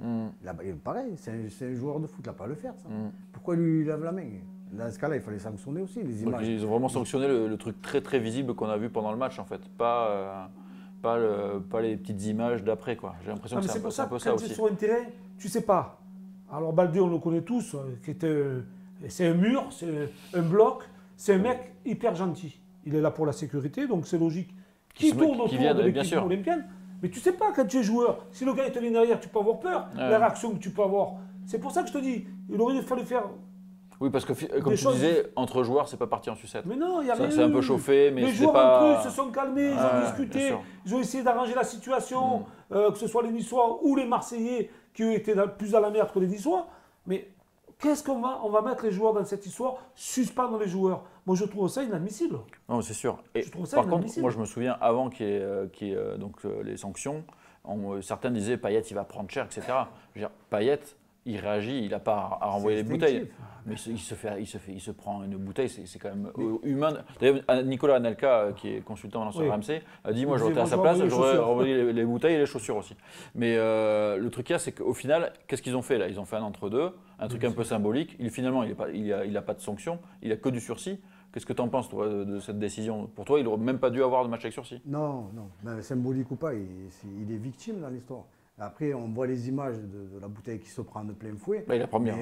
Pareil, c'est un joueur de foot, il n'a pas à le faire. Ça. Pourquoi lui il lève la main? Dans ce cas-là, il fallait sanctionner aussi les images. Donc, ils ont vraiment sanctionné le truc très très visible qu'on a vu pendant le match en fait, pas les petites images d'après quoi. J'ai l'impression que c'est un peu ça aussi. Quand tu es sur un terrain, tu ne sais pas. Alors Baldé, on le connaît tous, c'est un mur, c'est un bloc, c'est un mec hyper gentil. Il est là pour la sécurité, donc c'est logique qu'il tourne autour de l'équipe olympienne. Mais tu ne sais pas quand tu es joueur, si le gars il te vient derrière, tu peux avoir peur, la réaction que tu peux avoir. C'est pour ça que je te dis, il aurait fallu faire. Oui, parce que comme tu disais, entre joueurs, c'est pas parti en sucette. Mais non, il y a c'est un peu chauffé, mais les c'est joueurs pas. entre eux se sont calmés, ils ont discuté, ils ont essayé d'arranger la situation, que ce soit les Niçois ou les Marseillais qui ont été plus à la merde que les Niçois. Mais qu'est-ce qu'on va mettre les joueurs dans cette histoire, suspendre les joueurs? Moi, je trouve ça inadmissible. Non, c'est sûr. Et je trouve ça par contre, moi, je me souviens avant qu'il y ait les sanctions, certains disaient Payet, il va prendre cher, etc. Je veux dire, Payet, il réagit, il n'a pas à renvoyer les bouteilles. Mais il se prend une bouteille, c'est quand même humain. D'ailleurs, Nicolas Anelka, qui est consultant dans sur RMC, a dit moi j'aurais été à sa place, j'aurais renvoyé les bouteilles et les chaussures aussi. Mais le truc qu'il y a, c'est qu'au final, qu'est-ce qu'ils ont fait là? Ils ont fait un entre-deux, un truc un peu symbolique. Finalement, il n'a pas de sanction, il n'a que du sursis. Qu'est-ce que tu en penses, toi, de cette décision? Pour toi, il n'aurait même pas dû avoir de match avec sursis. Non. Ben, symbolique ou pas, il est victime dans l'histoire. Après, on voit les images de la bouteille qui se prend de plein fouet. Là, il la prend bien.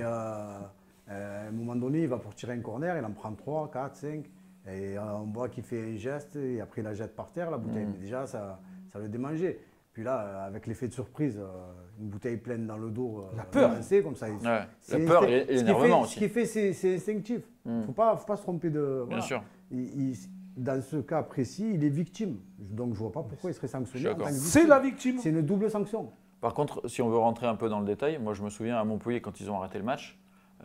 À un moment donné, il va pour tirer un corner, il en prend 3, 4, 5. Et on voit qu'il fait un geste et après il la jette par terre, la bouteille. Mais déjà, ça le démangeait. Puis là, avec l'effet de surprise, une bouteille pleine dans le dos, la peur, comme ça. La peur et l'énervement aussi. Ce qu'il fait, c'est instinctif. Il ne faut pas se tromper de. Bien sûr. Dans ce cas précis, il est victime. Donc je ne vois pas pourquoi il serait sanctionné. C'est la victime. C'est une double sanction. Par contre, si on veut rentrer un peu dans le détail, moi je me souviens à Montpellier, quand ils ont arrêté le match,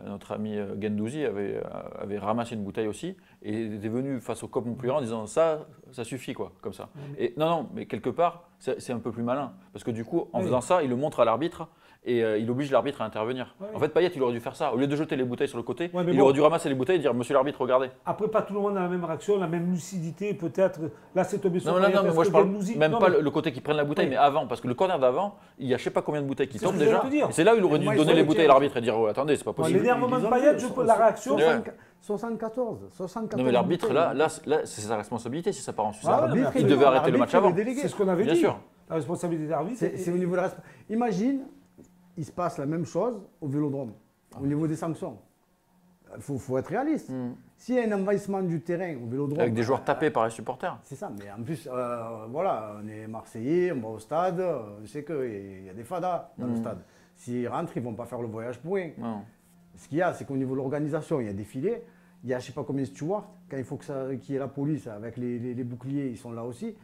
notre ami Gendouzi avait ramassé une bouteille aussi et était venu face au COP Montpellier en disant ça suffit quoi, comme ça. Et non, mais quelque part, c'est un peu plus malin parce que du coup, en faisant ça, il le montre à l'arbitre et il oblige l'arbitre à intervenir. En fait, Payet, il aurait dû faire ça. Au lieu de jeter les bouteilles sur le côté, il aurait dû ramasser les bouteilles et dire monsieur l'arbitre, regardez. Après, pas tout le monde a la même réaction, la même lucidité, peut-être. Là, c'est tombé sur non, mais moi je parle même pas le côté qui prennent la bouteille, mais avant, parce que le corner d'avant, il y a je sais pas combien de bouteilles qui tombent déjà. C'est là où il aurait dû donner les bouteilles à l'arbitre et dire oh, attendez, c'est pas possible. L'énervement de Payet, la réaction. 74. Non, mais l'arbitre, là c'est sa responsabilité si ça part en sucette. Il devait arrêter le match avant. C'est ce qu'on avait dit. Bien sûr. La responsabilité de l'arbitre. C'est au niveau de la responsabilité. Imagine, il se passe la même chose au Vélodrome, au niveau des sanctions. Il faut être réaliste. S'il y a un envahissement du terrain au Vélodrome… Avec des joueurs tapés par les supporters. C'est ça, mais en plus, voilà, on est Marseillais, on va au stade, on sait qu'il y a des fadas dans le stade. S'ils rentrent, ils ne vont pas faire le voyage pour rien. Ce qu'il y a, c'est qu'au niveau de l'organisation, il y a des filets, il y a je ne sais pas combien de stewards, quand il faut qu'il y ait la police avec les boucliers, ils sont là aussi.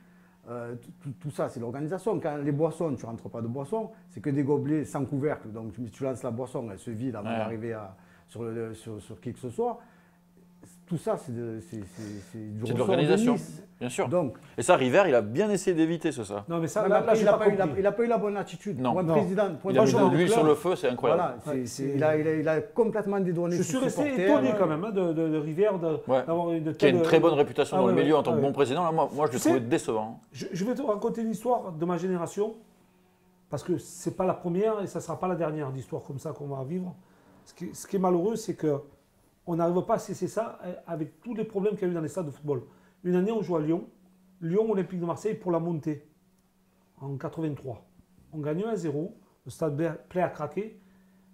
Tout ça, c'est l'organisation. Quand les boissons, tu ne rentres pas de boissons, c'est que des gobelets sans couvercle. Donc, tu lances la boisson, elle se vide avant d'arriver sur qui que ce soit. tout ça, c'est de l'organisation, bien sûr. Donc, et ça, River, il a bien essayé d'éviter ça. Non, mais ça, il n'a pas eu la bonne attitude. Non. Moi, président, il a mis de l'huile sur le feu, c'est incroyable. Voilà, il a complètement dédouané. Je suis resté étonné quand même de River d'avoir une telle... Qui a une très bonne réputation dans le milieu en tant que bon président. Là, moi, je l'ai trouvé décevant. Je vais te raconter une histoire de ma génération, parce que ce n'est pas la première et ça ne sera pas la dernière d'histoire comme ça qu'on va vivre. Ce qui est malheureux, c'est qu'on n'arrive pas à cesser ça avec tous les problèmes qu'il y a eu dans les stades de football. Une année, on joue à Lyon, Lyon Olympique de Marseille pour la montée, en 83. On gagne 1-0, le stade plein à craquer.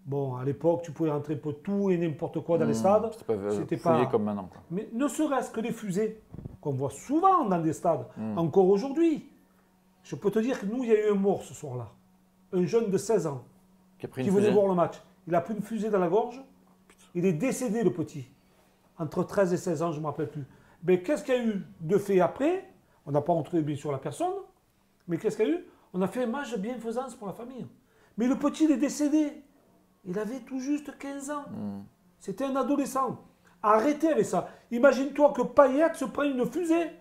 Bon, à l'époque, tu pouvais rentrer pour tout et n'importe quoi dans les stades. C'était pas comme maintenant. Quoi. Mais ne serait-ce que les fusées, qu'on voit souvent dans des stades, encore aujourd'hui. Je peux te dire que nous, il y a eu un mort ce soir-là. Un jeune de 16 ans qui venait voir le match. Il a pris une fusée dans la gorge. Il est décédé, le petit. Entre 13 et 16 ans, je ne me rappelle plus. Mais qu'est-ce qu'il y a eu de fait après? On n'a pas entré bien sûr la personne. Mais qu'est-ce qu'il y a eu? On a fait un match de bienfaisance pour la famille. Mais le petit, il est décédé. Il avait tout juste 15 ans. C'était un adolescent. Arrêtez avec ça. Imagine-toi que Payet se prenne une fusée.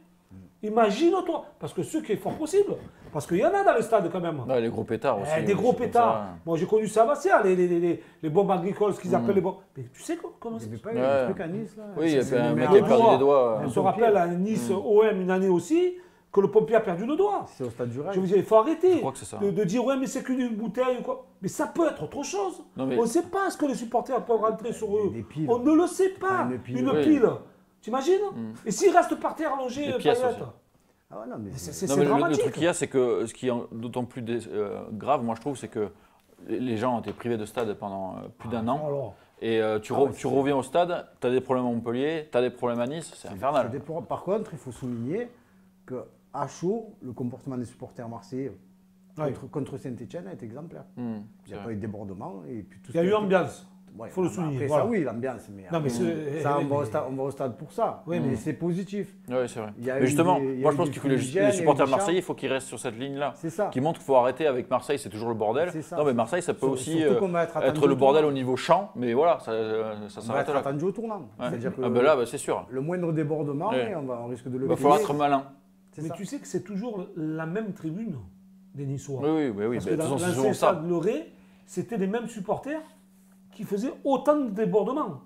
Imagine-toi. Parce que ce qui est fort possible. Parce qu'il y en a dans les stades quand même. Non, les gros pétards aussi. Des gros pétards. Moi, j'ai connu ça à Bastia, les bombes agricoles, ce qu'ils appellent les bombes. Mais tu sais comment c'est? Il n'y avait pas un truc à Nice, là. Oui, il y avait un mec qui a perdu les doigts. On se rappelle à Nice OM une année aussi, que le pompier a perdu le doigt. C'est au stade du Rail. Je vous dis, il faut arrêter ça. de dire ouais, mais c'est qu'une bouteille ou quoi. Mais ça peut être autre chose. On ne sait pas ce que les supporters peuvent rentrer sur eux. On ne le sait pas. Une pile. T'imagines? Et s'il reste par terre allongé, c'est dramatique. Le truc qu'il y a, c'est que ce qui est d'autant plus grave, moi je trouve, c'est que les gens ont été privés de stade pendant plus d'un an. Alors. Et tu reviens au stade, tu as des problèmes à Montpellier, tu as des problèmes à Nice, c'est infernal. Par contre, il faut souligner qu'à chaud, le comportement des supporters marseillais contre Saint-Etienne a été exemplaire. Il n'y a pas eu de débordement. Il y a eu ambiance. Il faut le souligner. Après, ça, oui, l'ambiance. Mais ça, on va au stade pour ça. Oui, mais c'est positif. Oui, c'est vrai. Mais justement, moi je pense que les supporters marseillais, il faut qu'ils restent sur cette ligne-là. C'est ça. Qui montrent qu'il faut arrêter avec Marseille, c'est toujours le bordel. Non, mais Marseille, ça peut aussi être le bordel au niveau champ, mais voilà, ça s'arrête là. On va être attendu au tournant. C'est-à-dire que là, c'est sûr. Le moindre débordement, on risque de le payer. Il va falloir être malin. Mais tu sais que c'est toujours la même tribune des Niçois. Oui. Parce que dans l'ancien stade Loré, c'était les mêmes supporters qui faisait autant de débordements.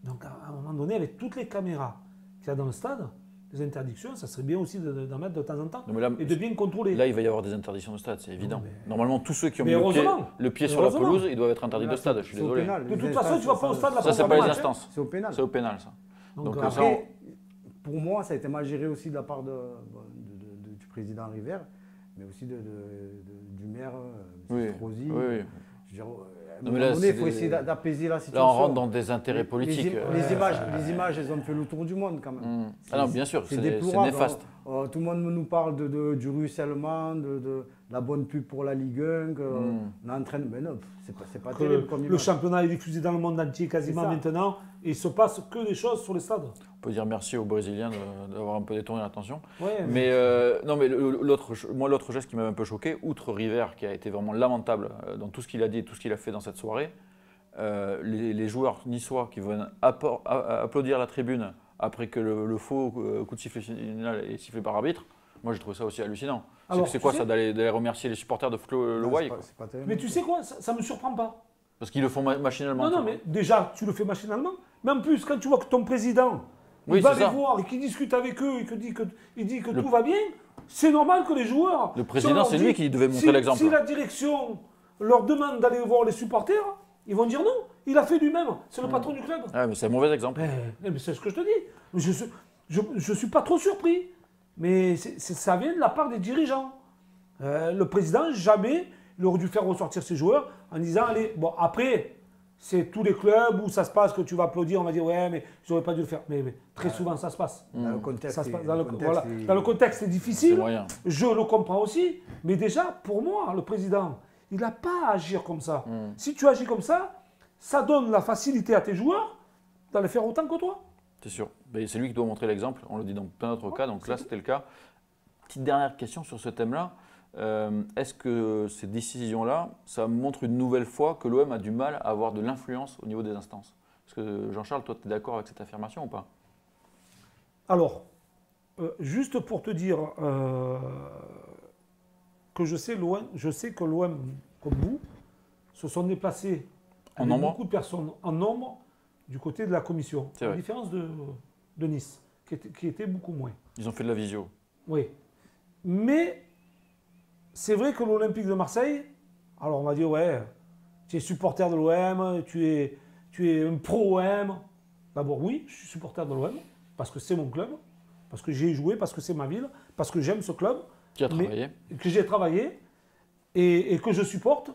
Donc, à un moment donné, avec toutes les caméras qu'il y a dans le stade, les interdictions, ça serait bien aussi d'en mettre de temps en temps et de bien contrôler. Là, il va y avoir des interdictions de stade, c'est évident. Normalement, tous ceux qui ont mis le pied sur la pelouse, ils doivent être interdits de stade, je suis désolé. De toute façon, tu ne vas pas au stade la Ça, c'est pas les instances. C'est au pénal. C'est au pénal, ça. Donc après, pour moi, ça a été mal géré aussi de la part du président River, mais aussi du maire, M. Trosi. Oui. Je veux dire, à un moment donné, il faut essayer d'apaiser la situation. Là, on rentre dans des intérêts politiques. Les images, elles ont fait le tour du monde quand même. Ah non, bien sûr, c'est néfaste. Tout le monde nous parle du ruissellement, de la bonne pub pour la Ligue 1, qu'on est en train de... Mais non, c'est pas terrible comme image. Le championnat est diffusé dans le monde entier quasiment maintenant, et il ne se passe que des choses sur les stades. On peut dire merci aux Brésiliens d'avoir un peu détourné l'attention. Ouais, mais l'autre geste qui m'a un peu choqué, outre River qui a été vraiment lamentable dans tout ce qu'il a dit et tout ce qu'il a fait dans cette soirée, les joueurs niçois qui viennent applaudir la tribune après que le faux coup de sifflet final est sifflé par arbitre, moi j'ai trouvé ça aussi hallucinant. C'est quoi ça d'aller remercier les supporters de foot le Wai? Mais tu sais quoi, ça ne me surprend pas. Parce qu'ils le font machinalement. Non, mais déjà tu le fais machinalement, mais en plus quand tu vois que ton président il va les voir et qu'il discute avec eux et qu'il dit que tout va bien, c'est normal que les joueurs... Le président, c'est lui qui devait montrer l'exemple. Si la direction leur demande d'aller voir les supporters, ils vont dire non. Il a fait lui-même. C'est le patron du club. Ah, mais c'est un mauvais exemple. Mais c'est ce que je te dis. Je ne suis pas trop surpris. Mais ça vient de la part des dirigeants. Le président, jamais, il aurait dû faire ressortir ses joueurs en disant, allez, bon, après... C'est tous les clubs où ça se passe que tu vas applaudir, on va dire ouais mais j'aurais pas dû le faire. Mais très souvent ça se passe. Dans le contexte, dans le contexte c'est difficile. Je le comprends aussi. Mais déjà pour moi le président il n'a pas à agir comme ça. Si tu agis comme ça donne la facilité à tes joueurs d'aller faire autant que toi. C'est sûr. Mais c'est lui qui doit montrer l'exemple. On le dit dans plein d'autres cas. Donc là c'était le cas. Petite dernière question sur ce thème-là. Est-ce que ces décisions-là, ça montre une nouvelle fois que l'OM a du mal à avoir de l'influence au niveau des instances? Est-ce que Jean-Charles, toi, tu es d'accord avec cette affirmation ou pas? Alors, juste pour te dire que je sais que l'OM, comme vous, se sont déplacés en avec nombre beaucoup de personnes en nombre du côté de la commission. C'est À vrai. différence de Nice, qui était beaucoup moins. Ils ont fait de la visio. Oui. Mais c'est vrai que l'Olympique de Marseille, alors on va dire, ouais, tu es supporter de l'OM, tu es un pro-OM. D'abord, oui, je suis supporter de l'OM, parce que c'est mon club, parce que j'y ai joué, parce que c'est ma ville, parce que j'aime ce club. Qui a travaillé. Que j'ai travaillé et que je supporte.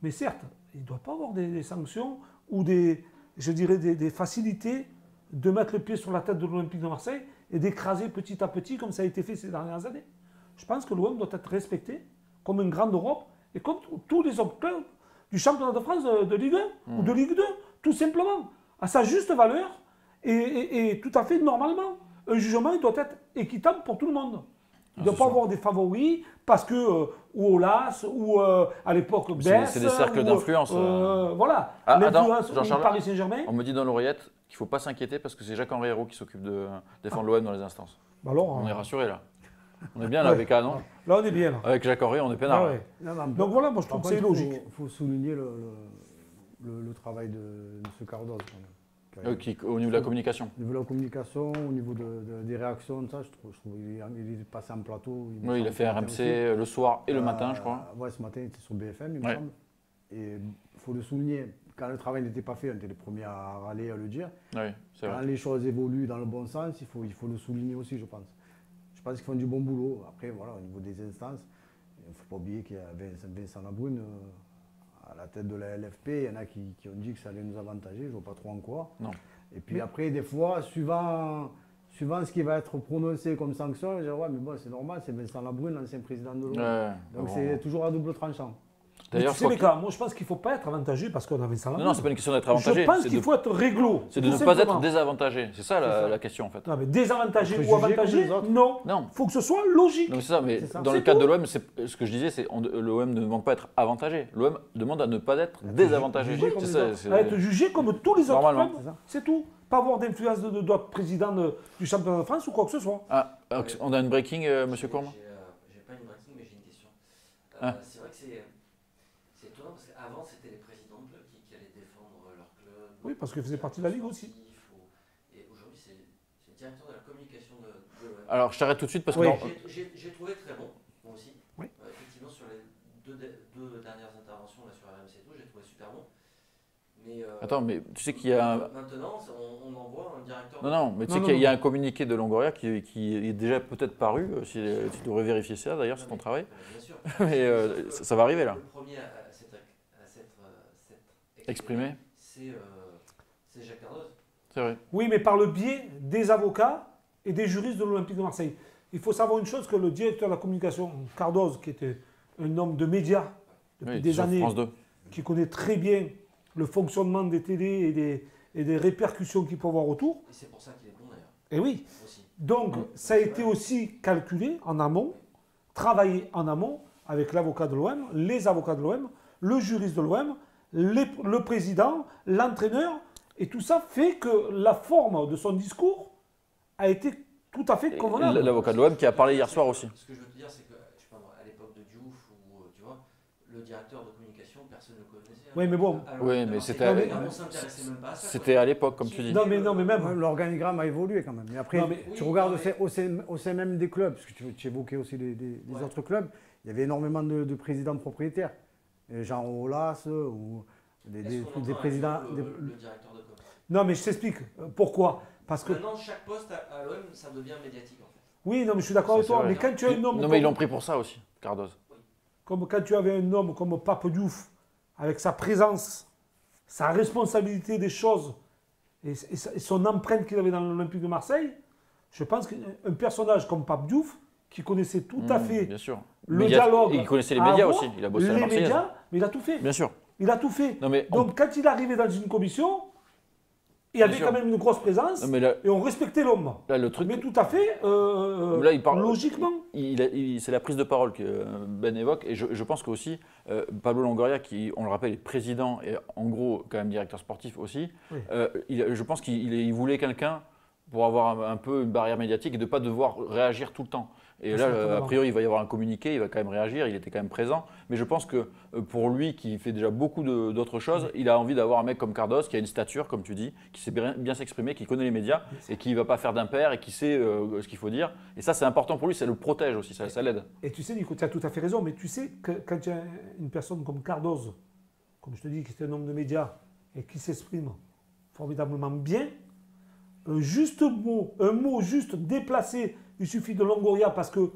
Mais certes, il ne doit pas avoir des sanctions ou je dirais des facilités de mettre le pied sur la tête de l'Olympique de Marseille et d'écraser petit à petit comme ça a été fait ces dernières années. Je pense que l'OM doit être respecté comme une grande Europe et comme tous les autres clubs du championnat de France de Ligue 1 ou de Ligue 2, tout simplement, à sa juste valeur et tout à fait normalement. Un jugement il doit être équitable pour tout le monde. Il ne doit pas avoir des favoris parce que, ou Olas, ou à l'époque Bess. C'est des cercles d'influence. Voilà. Ah, L'influence attends, Jean-Charles, Paris Saint-Germain. on me dit dans l'oreillette qu'il ne faut pas s'inquiéter parce que c'est Jacques-Henri Hérault qui s'occupe de défendre l'OM dans les instances. Alors, On est rassuré là. On est bien là avec A, non? Là, on est bien. Là. Avec Jacques-Henri, on est peinard. Ah ouais. Donc voilà, moi je trouve que c'est logique. Il faut souligner le travail de M. Cardoz. Au niveau de la communication. Au niveau de la communication, au niveau des réactions, ça, je trouve il est passé en plateau. Oui, il a fait RMC le soir et le matin, je crois. Ouais, ce matin, il était sur BFM, il me semble. Et il faut le souligner, quand le travail n'était pas fait, on était les premiers à râler, à le dire. Oui, c'est vrai. Quand les choses évoluent dans le bon sens, il faut le souligner aussi, je pense. Je pense qu'ils font du bon boulot. Après, voilà, au niveau des instances, il ne faut pas oublier qu'il y a Vincent Labrune à la tête de la LFP. Il y en a qui ont dit que ça allait nous avantager, je ne vois pas trop en quoi. Non. Et puis après, des fois, suivant ce qui va être prononcé comme sanction, je dis ouais, mais bon, c'est normal, c'est Vincent Labrune, l'ancien président de l'OM. Ouais, donc c'est toujours à double tranchant. D'ailleurs, c'est les cas. Moi, je pense qu'il ne faut pas être avantagé parce qu'on avait ça. Non, c'est pas une question d'être avantagé. Je pense qu'il faut être réglo. C'est de ne pas être désavantagé. C'est ça la question en fait. Non, mais désavantagé ou avantagé, non. Il faut que ce soit logique. Non, c'est ça, mais dans le cadre de l'OM, ce que je disais, c'est l'OM ne demande pas à être avantagé. L'OM demande à ne pas être désavantagé. À être jugé comme tous les autres clubs. C'est tout. Pas avoir d'influence de d'autres présidents du championnat de France ou quoi que ce soit. Ah, on a une breaking, monsieur Courme? J'ai pas une breaking, mais j'ai une question. C'est vrai que c'est étonnant parce qu'avant, c'était les présidents de clubs qui allaient défendre leur club. Oui, parce qu'ils faisaient partie de la Ligue aussi. Et aujourd'hui, c'est le directeur de la communication de l'OM. Alors, je t'arrête tout de suite parce que... J'ai trouvé très bon, moi aussi. Oui. Effectivement, sur les deux dernières interventions là, sur RMC et tout, j'ai trouvé super bon. Mais, attends, mais tu sais qu'il y a... Maintenant, on envoie un directeur... Non, mais tu sais qu'il y a un communiqué de Longoria qui est déjà peut-être paru. Tu devrais vérifier ça d'ailleurs, c'est ton travail. Bien sûr. Mais ça va arriver là. Le premier à s'être exprimé, c'est Jacques Cardoz. C'est vrai. Oui, mais par le biais des avocats et des juristes de l'Olympique de Marseille. Il faut savoir une chose, que le directeur de la communication, Cardoz, qui était un homme de médias depuis des années, France 2. Qui connaît très bien le fonctionnement des télés et des répercussions qu'il peut avoir autour. Et c'est pour ça qu'il est bon d'ailleurs. Et oui. Aussi. Donc, ça a été aussi calculé en amont, travaillé en amont avec l'avocat de l'OM, les avocats de l'OM, le juriste de l'OM, le président, l'entraîneur. Et tout ça fait que la forme de son discours a été tout à fait convenable. L'avocat de l'OM qui a parlé hier soir aussi. Ce que je veux te dire, c'est que je sais pas, à l'époque de Diouf, ou tu vois, le directeur de communication, personne ne le connaissait. Oui, mais bon. Oui, mais c'était à l'époque, comme tu dis. Non, mais même. L'organigramme a évolué quand même. Mais après, tu regardes au sein même des clubs, parce que tu évoquais aussi les autres clubs, il y avait énormément de présidents propriétaires. Jean Olas ou des présidents. Le directeur de com. Non, mais je t'explique. Pourquoi? Parce que. Maintenant, chaque poste à l'OM, ça devient médiatique en fait. Oui, non, mais je suis d'accord avec toi. Mais quand tu as un homme. Non, mais ils l'ont pris pour ça aussi, Cardoz. Comme quand tu avais un homme comme Pape Diouf, avec sa présence, sa responsabilité des choses et son empreinte qu'il avait dans l'Olympique de Marseille, je pense qu'un personnage comme Pape Diouf, qui connaissait tout à fait le dialogue. Il connaissait les médias aussi. Il a bossé à la Marseillaise. Les médias, mais il a tout fait. Bien sûr. Il a tout fait. Non, mais donc, quand il arrivait dans une commission, il y avait quand même une grosse présence et on respectait l'homme. Là, le truc. Mais tout à fait, là, il parle, logiquement. C'est la prise de parole que Ben évoque. Et je pense qu'aussi, Pablo Longoria, qui, on le rappelle, est président et en gros, quand même directeur sportif aussi, je pense qu'il voulait quelqu'un pour avoir un peu une barrière médiatique et de ne pas devoir réagir tout le temps. Et là, a priori, il va y avoir un communiqué, il va quand même réagir, il était quand même présent. Mais je pense que pour lui, qui fait déjà beaucoup d'autres choses, il a envie d'avoir un mec comme Cardos, qui a une stature, comme tu dis, qui sait bien s'exprimer, qui connaît les médias et qui ne va pas faire d'impair et qui sait ce qu'il faut dire. Et ça, c'est important pour lui, ça le protège aussi, ça l'aide. Et tu sais, Nico, tu as tout à fait raison, mais tu sais que quand tu as une personne comme Cardos, comme je te dis, qui est un homme de médias et qui s'exprime formidablement bien, un mot juste déplacé, il suffit de Longoria parce que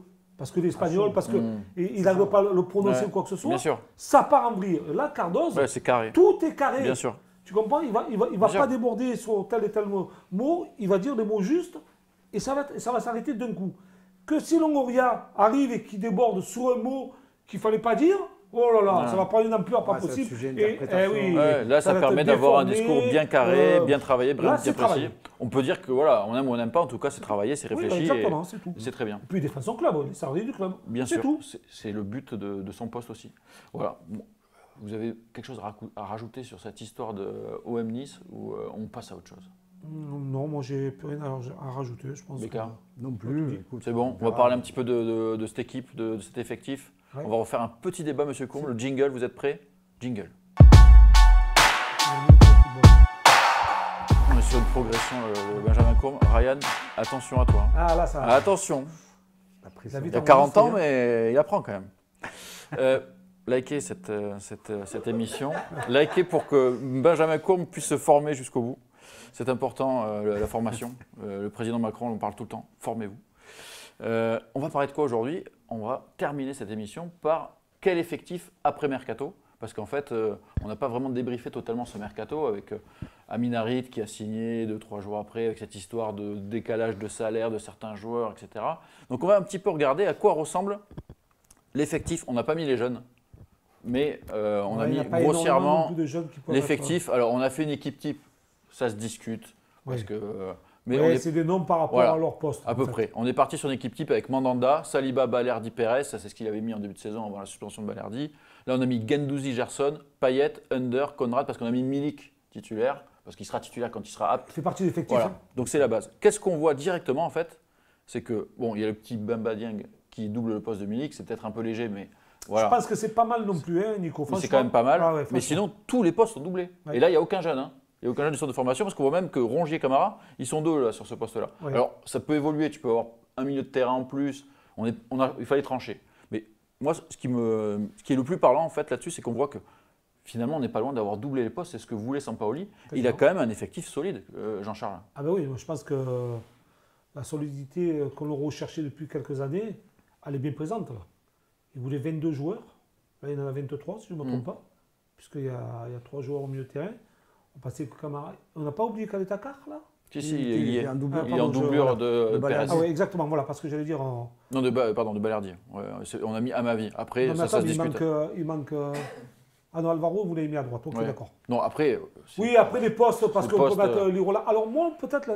l'espagnol, parce qu'il n'arrive pas à le prononcer ou quoi que ce soit, ça part en vrille. Là, Cardos, c'est carré. Tout est carré. Bien sûr. Tu comprends? Il va pas déborder sur tel et tel mot, il va dire des mots justes et ça va s'arrêter d'un coup. Que si Longoria arrive et qu'il déborde sur un mot qu'il ne fallait pas dire, oh là là, ça va prendre une ampleur pas possible. Là, ça permet d'avoir un discours bien carré, bien travaillé, bien précis. On peut dire que voilà, on aime ou on n'aime pas, en tout cas, c'est travaillé, c'est réfléchi. Exactement, c'est tout. C'est très bien. Et puis il défend son club, il s'arrête du club. Bien sûr, c'est le but de son poste aussi. Voilà. Vous avez quelque chose à rajouter sur cette histoire de OM Nice ou on passe à autre chose? Non, moi j'ai plus rien à rajouter, je pense. Non plus. C'est bon, on va parler un petit peu de cette équipe, de cet effectif. Ouais. On va refaire un petit débat, Monsieur Combe. Le jingle, vous êtes prêts? Jingle. On est sur une progression, Benjamin Courbe. Ryan, attention à toi. Ah là, ça. Attention. Il a 40 ans, mais il apprend quand même. Likez cette émission. Likez pour que Benjamin Courbe puisse se former jusqu'au bout. C'est important, la formation. Le président Macron en parle tout le temps. Formez-vous. On va parler de quoi aujourd'hui? On va terminer cette émission par quel effectif après Mercato? Parce qu'en fait, on n'a pas vraiment débriefé totalement ce Mercato avec Amin Harit qui a signé 2-3 jours après avec cette histoire de décalage de salaire de certains joueurs, etc. Donc on va un petit peu regarder à quoi ressemble l'effectif. On n'a pas mis les jeunes, mais on a mis grossièrement l'effectif. Alors on a fait une équipe type, ça se discute. Parce que, c'est des noms par rapport à leur poste. À peu près. On est parti sur une équipe type avec Mandanda, Saliba, Balerdi, Perez. Ça, c'est ce qu'il avait mis en début de saison avant la suspension de Balerdi. Là, on a mis Guendouzi, Gerson, Payet, Under, Konrad, parce qu'on a mis Milik titulaire, parce qu'il sera titulaire quand il sera apte. Il fait partie de l'effectif. Voilà. Donc, c'est la base. Qu'est-ce qu'on voit directement, en fait? C'est que, bon, il y a le petit Bamba Dieng qui double le poste de Milik. C'est peut-être un peu léger, mais voilà. Je pense que c'est pas mal non plus, Nico. C'est quand même pas mal. Mais sinon, tous les postes sont doublés. Et là, il n'y a aucun jeune. Il n'y a aucun jeune du centre de formation parce qu'on voit même que Rongier et Camara, ils sont deux là, sur ce poste-là. Ouais. Alors, ça peut évoluer, tu peux avoir un milieu de terrain en plus, il fallait trancher. Mais moi, ce qui est le plus parlant en fait là-dessus, c'est qu'on voit que finalement, on n'est pas loin d'avoir doublé les postes. C'est ce que voulait Sampaoli. Il a quand même un effectif solide, Jean-Charles. Ah ben oui, je pense que la solidité qu'on a recherchée depuis quelques années, elle est bien présente. Là. Il voulait 22 joueurs, là il en a 23 si je ne me trompe pas, puisqu'il y a 3 joueurs au milieu de terrain. On n'a pas oublié Kaletakar là? Si, il est en doublure de Perez. Ah oui, exactement, voilà, parce que j'allais dire Non, de Balerdi. Ouais, on a mis Amavi. Après, ça se discute. Il manque... Ah non, Alvaro, vous l'avez mis à droite, ok, d'accord. Non, après... Oui, après les postes, parce qu'on peut mettre Lirola. Alors moi, peut-être,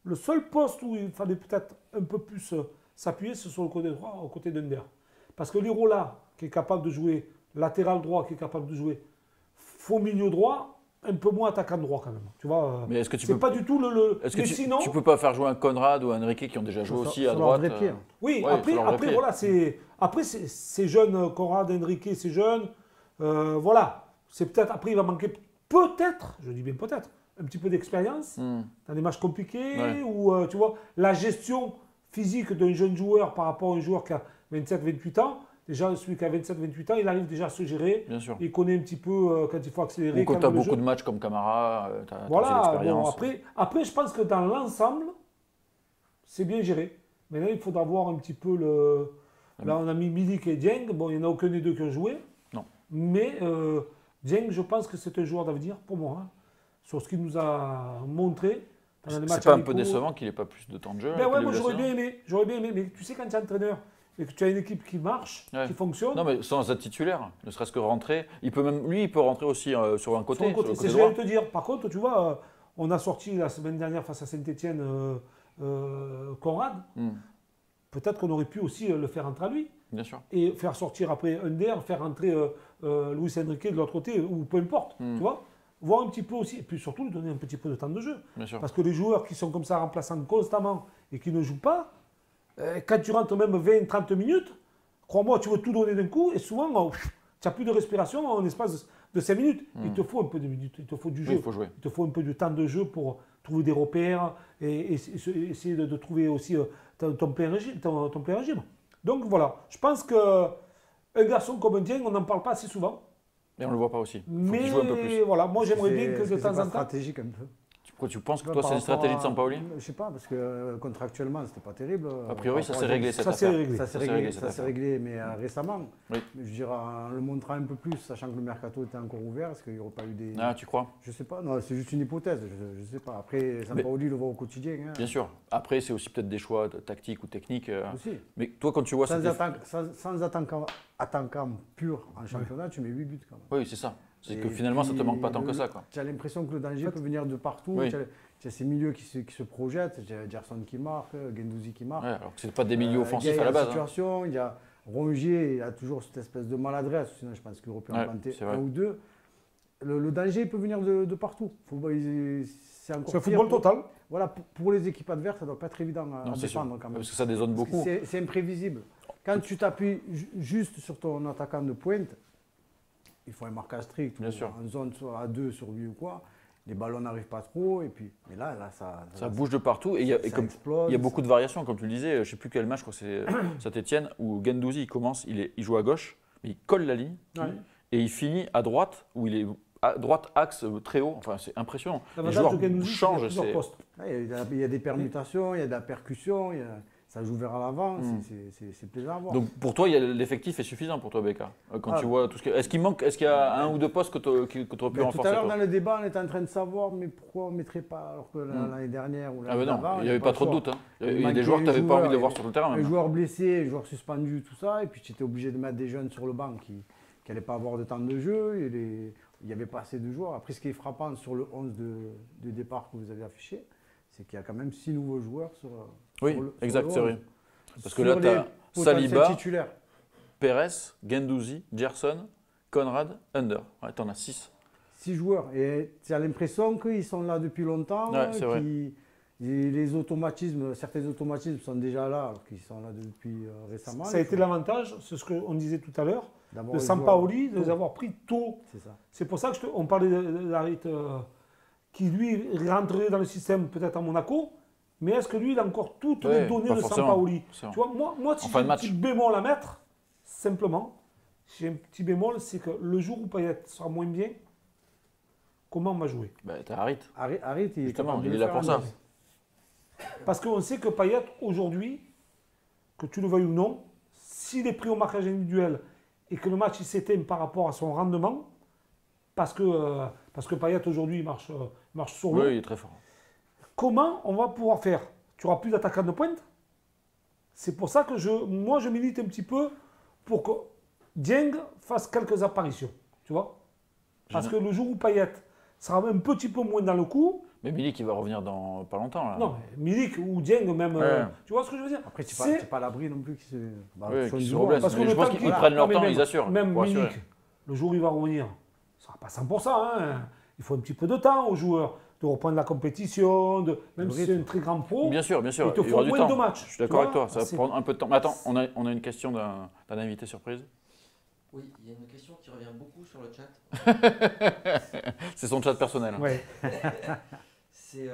le seul poste où il fallait peut-être un peu plus s'appuyer, c'est sur le côté droit, au côté d'Under. Parce que Lirola, qui est capable de jouer latéral droit, qui est capable de jouer faux milieu droit, un peu moins attaquant droit quand même. Tu vois, mais est-ce que tu c'est pas du tout Est-ce que tu peux pas faire jouer un Conrad ou un Enrique qui ont déjà joué aussi à droite Oui, après voilà, c'est jeune, Conrad, Enrique, c'est jeune. Voilà, c'est peut-être après il va manquer je dis bien peut-être, un petit peu d'expérience dans des matchs compliqués ou tu vois la gestion physique d'un jeune joueur par rapport à un joueur qui a 27-28 ans. Déjà, celui qui a 27-28 ans, il arrive déjà à se gérer. Bien sûr. Il connaît un petit peu quand il faut accélérer. Ou quand tu as beaucoup de matchs comme Camara, tu as l'expérience. Bon, après, je pense que dans l'ensemble, c'est bien géré. Maintenant, il faudra voir un petit peu le... Là, on a mis Milik et Dieng. Bon, il n'y en a aucun des deux qui ont joué. Non. Mais Dieng, je pense que c'est un joueur d'avenir pour moi. Hein, sur ce qu'il nous a montré. C'est pas un peu décevant qu'il n'ait pas plus de temps de jeu? Ben ouais, moi, j'aurais bien aimé. Mais tu sais, quand tu es entraîneur, et que tu as une équipe qui marche, qui fonctionne. Non, mais sans être titulaire, ne serait-ce que rentrer. Il peut rentrer aussi sur un côté. C'est ce que je vais te dire. Par contre, tu vois, on a sorti la semaine dernière face à Saint-Etienne Conrad. Peut-être qu'on aurait pu aussi le faire rentrer à lui. Bien sûr. Et faire sortir après Under, faire rentrer Luis Enrique de l'autre côté, ou peu importe. Tu vois. voir un petit peu aussi, et puis surtout lui donner un petit peu de temps de jeu. Bien sûr. Parce que les joueurs qui sont comme ça remplaçants constamment et qui ne jouent pas, quand tu rentres même 20-30 minutes, crois-moi, tu veux tout donner d'un coup et souvent, tu n'as plus de respiration en l'espace de 5 minutes. Il te faut un peu de minutes, il te faut du jeu. Oui, il faut jouer. Il te faut un peu de temps de jeu pour trouver des repères et essayer de trouver aussi ton plein régime. Donc voilà, je pense qu'un garçon comme un Dieng, on n'en parle pas assez souvent. Et on ne le voit pas aussi. Il faut Mais qu'il joue un peu plus. voilà, moi j'aimerais bien que de temps en temps. Stratégique un peu. Tu penses que toi, c'est une stratégie de Sampaoli? Je sais pas, parce que contractuellement, c'était pas terrible. A priori, ça s'est réglé cette Ça s'est affaire. réglé. Ça s'est réglé, mais récemment. Oui. Je dirais en le montrant un peu plus, sachant que le mercato était encore ouvert, est-ce qu'il n'y aurait pas eu des. Ah, tu crois? Je sais pas, non, c'est juste une hypothèse, je sais pas. Après, Sampaoli le voit au quotidien. Hein. Bien sûr. Après, c'est aussi peut-être des choix tactiques ou techniques. Aussi. Mais toi, quand tu vois Sans attaquant pur en championnat, tu mets 8 buts quand même. Oui, c'est ça. C'est que finalement, ça ne te manque pas tant que ça. Tu as l'impression que le danger peut venir de partout. Oui. Tu as ces milieux qui se projettent. Tu as Gerson qui marque, Guendouzi qui marque. Ouais, alors que ce n'est pas des milieux offensifs à la base. Situation, il y a Rongier, il a toujours cette espèce de maladresse. Sinon, je pense qu'il aurait pu en planter un ou deux. Le danger peut venir de partout. C'est un football total. Voilà, pour les équipes adverses, ça ne doit pas être évident à défendre quand même. Parce que ça dézone beaucoup. C'est imprévisible. Quand tu t'appuies juste sur ton attaquant de pointe, il faut un marquage strict. Bien sûr. En zone soit à 2 sur lui ou quoi. Les ballons n'arrivent pas trop. Et puis, mais là ça bouge de partout. Et il y a beaucoup de variations, comme tu le disais. Je ne sais plus quel match, je crois que c'est Saint-Etienne, où Guendouzi, il joue à gauche, mais il colle la ligne. Ouais. Et il finit à droite, où il est à droite, axe très haut. Enfin, c'est impressionnant. Les joueurs changent. Il y a des permutations, il y a de la percussion. Ça joue vers l'avant, c'est plaisant à voir. Donc pour toi, l'effectif est suffisant pour toi, Becca. Quand tu vois tout ce que... Est-ce qu'il y a un ou deux postes que tu aurais pu renforcer? Tout à l'heure, dans le débat, on était en train de savoir, mais pourquoi on ne mettrait pas, alors que l'année dernière ou l'année d'avant, il n'y avait pas trop de doute. Hein. Il y a des joueurs que tu n'avais pas envie de voir sur le terrain. Les joueurs blessés, les joueurs suspendus, tout ça, et puis tu étais obligé de mettre des jeunes sur le banc qui n'allaient pas avoir de temps de jeu. Il n'y avait pas assez de joueurs. Après, ce qui est frappant sur le 11 de départ que vous avez affiché, c'est qu'il y a quand même 6 nouveaux joueurs sur exact, c'est vrai. Parce que là, tu as Saliba, titulaires. Pérez, Guendouzi, Gerson, Conrad, Under. Ouais, tu en as 6. 6 joueurs. Et tu as l'impression qu'ils sont là depuis longtemps. Ouais, c'est vrai. Les automatismes, certains automatismes sont déjà là, alors qu'ils sont là depuis récemment. Ça a été l'avantage, c'est ce qu'on disait tout à l'heure, de Sampaoli, de les avoir pris tôt. C'est pour ça qu'on parlait d'Harit qui lui rentrerait dans le système peut-être à Monaco. Mais est-ce que lui, il a encore toutes les données de Sampaoli? Tu vois, moi si j'ai un petit bémol à mettre, simplement, j'ai un petit bémol, c'est que le jour où Payet sera moins bien, comment on va jouer? Tu as Harit. Harit, justement, il est là pour ça. Parce qu'on sait que Payet, aujourd'hui, que tu le veuilles ou non, s'il est pris au marquage individuel et que le match s'éteint par rapport à son rendement, parce que Payet, aujourd'hui, il marche sur l'eau. Oui, il est très fort. Comment on va pouvoir faire? Tu n'auras plus d'attaquant de pointe. C'est pour ça que moi, je milite un petit peu pour que Dieng fasse quelques apparitions. Tu vois? Parce que le jour où Payet sera un petit peu moins dans le coup. Mais Milik, il va revenir dans pas longtemps. Là. Non, Milik ou Dieng même. Tu vois ce que je veux dire? Après, tu n'es pas à l'abri non plus. Qui se reblesse. Parce que je pense qu'ils prennent leur temps, ils assurent. Même Milik, le jour où il va revenir, ça ne sera pas 100%. Hein. Il faut un petit peu de temps aux joueurs de reprendre la compétition, même si c'est un très grand pro. Bien sûr, bien sûr. Il te faut moins de matchs. Je suis d'accord avec toi, ça va prendre un peu de temps. Mais attends, on a une question d'un invité surprise. Oui, il y a une question qui revient beaucoup sur le chat. C'est son chat personnel. Ouais. C'est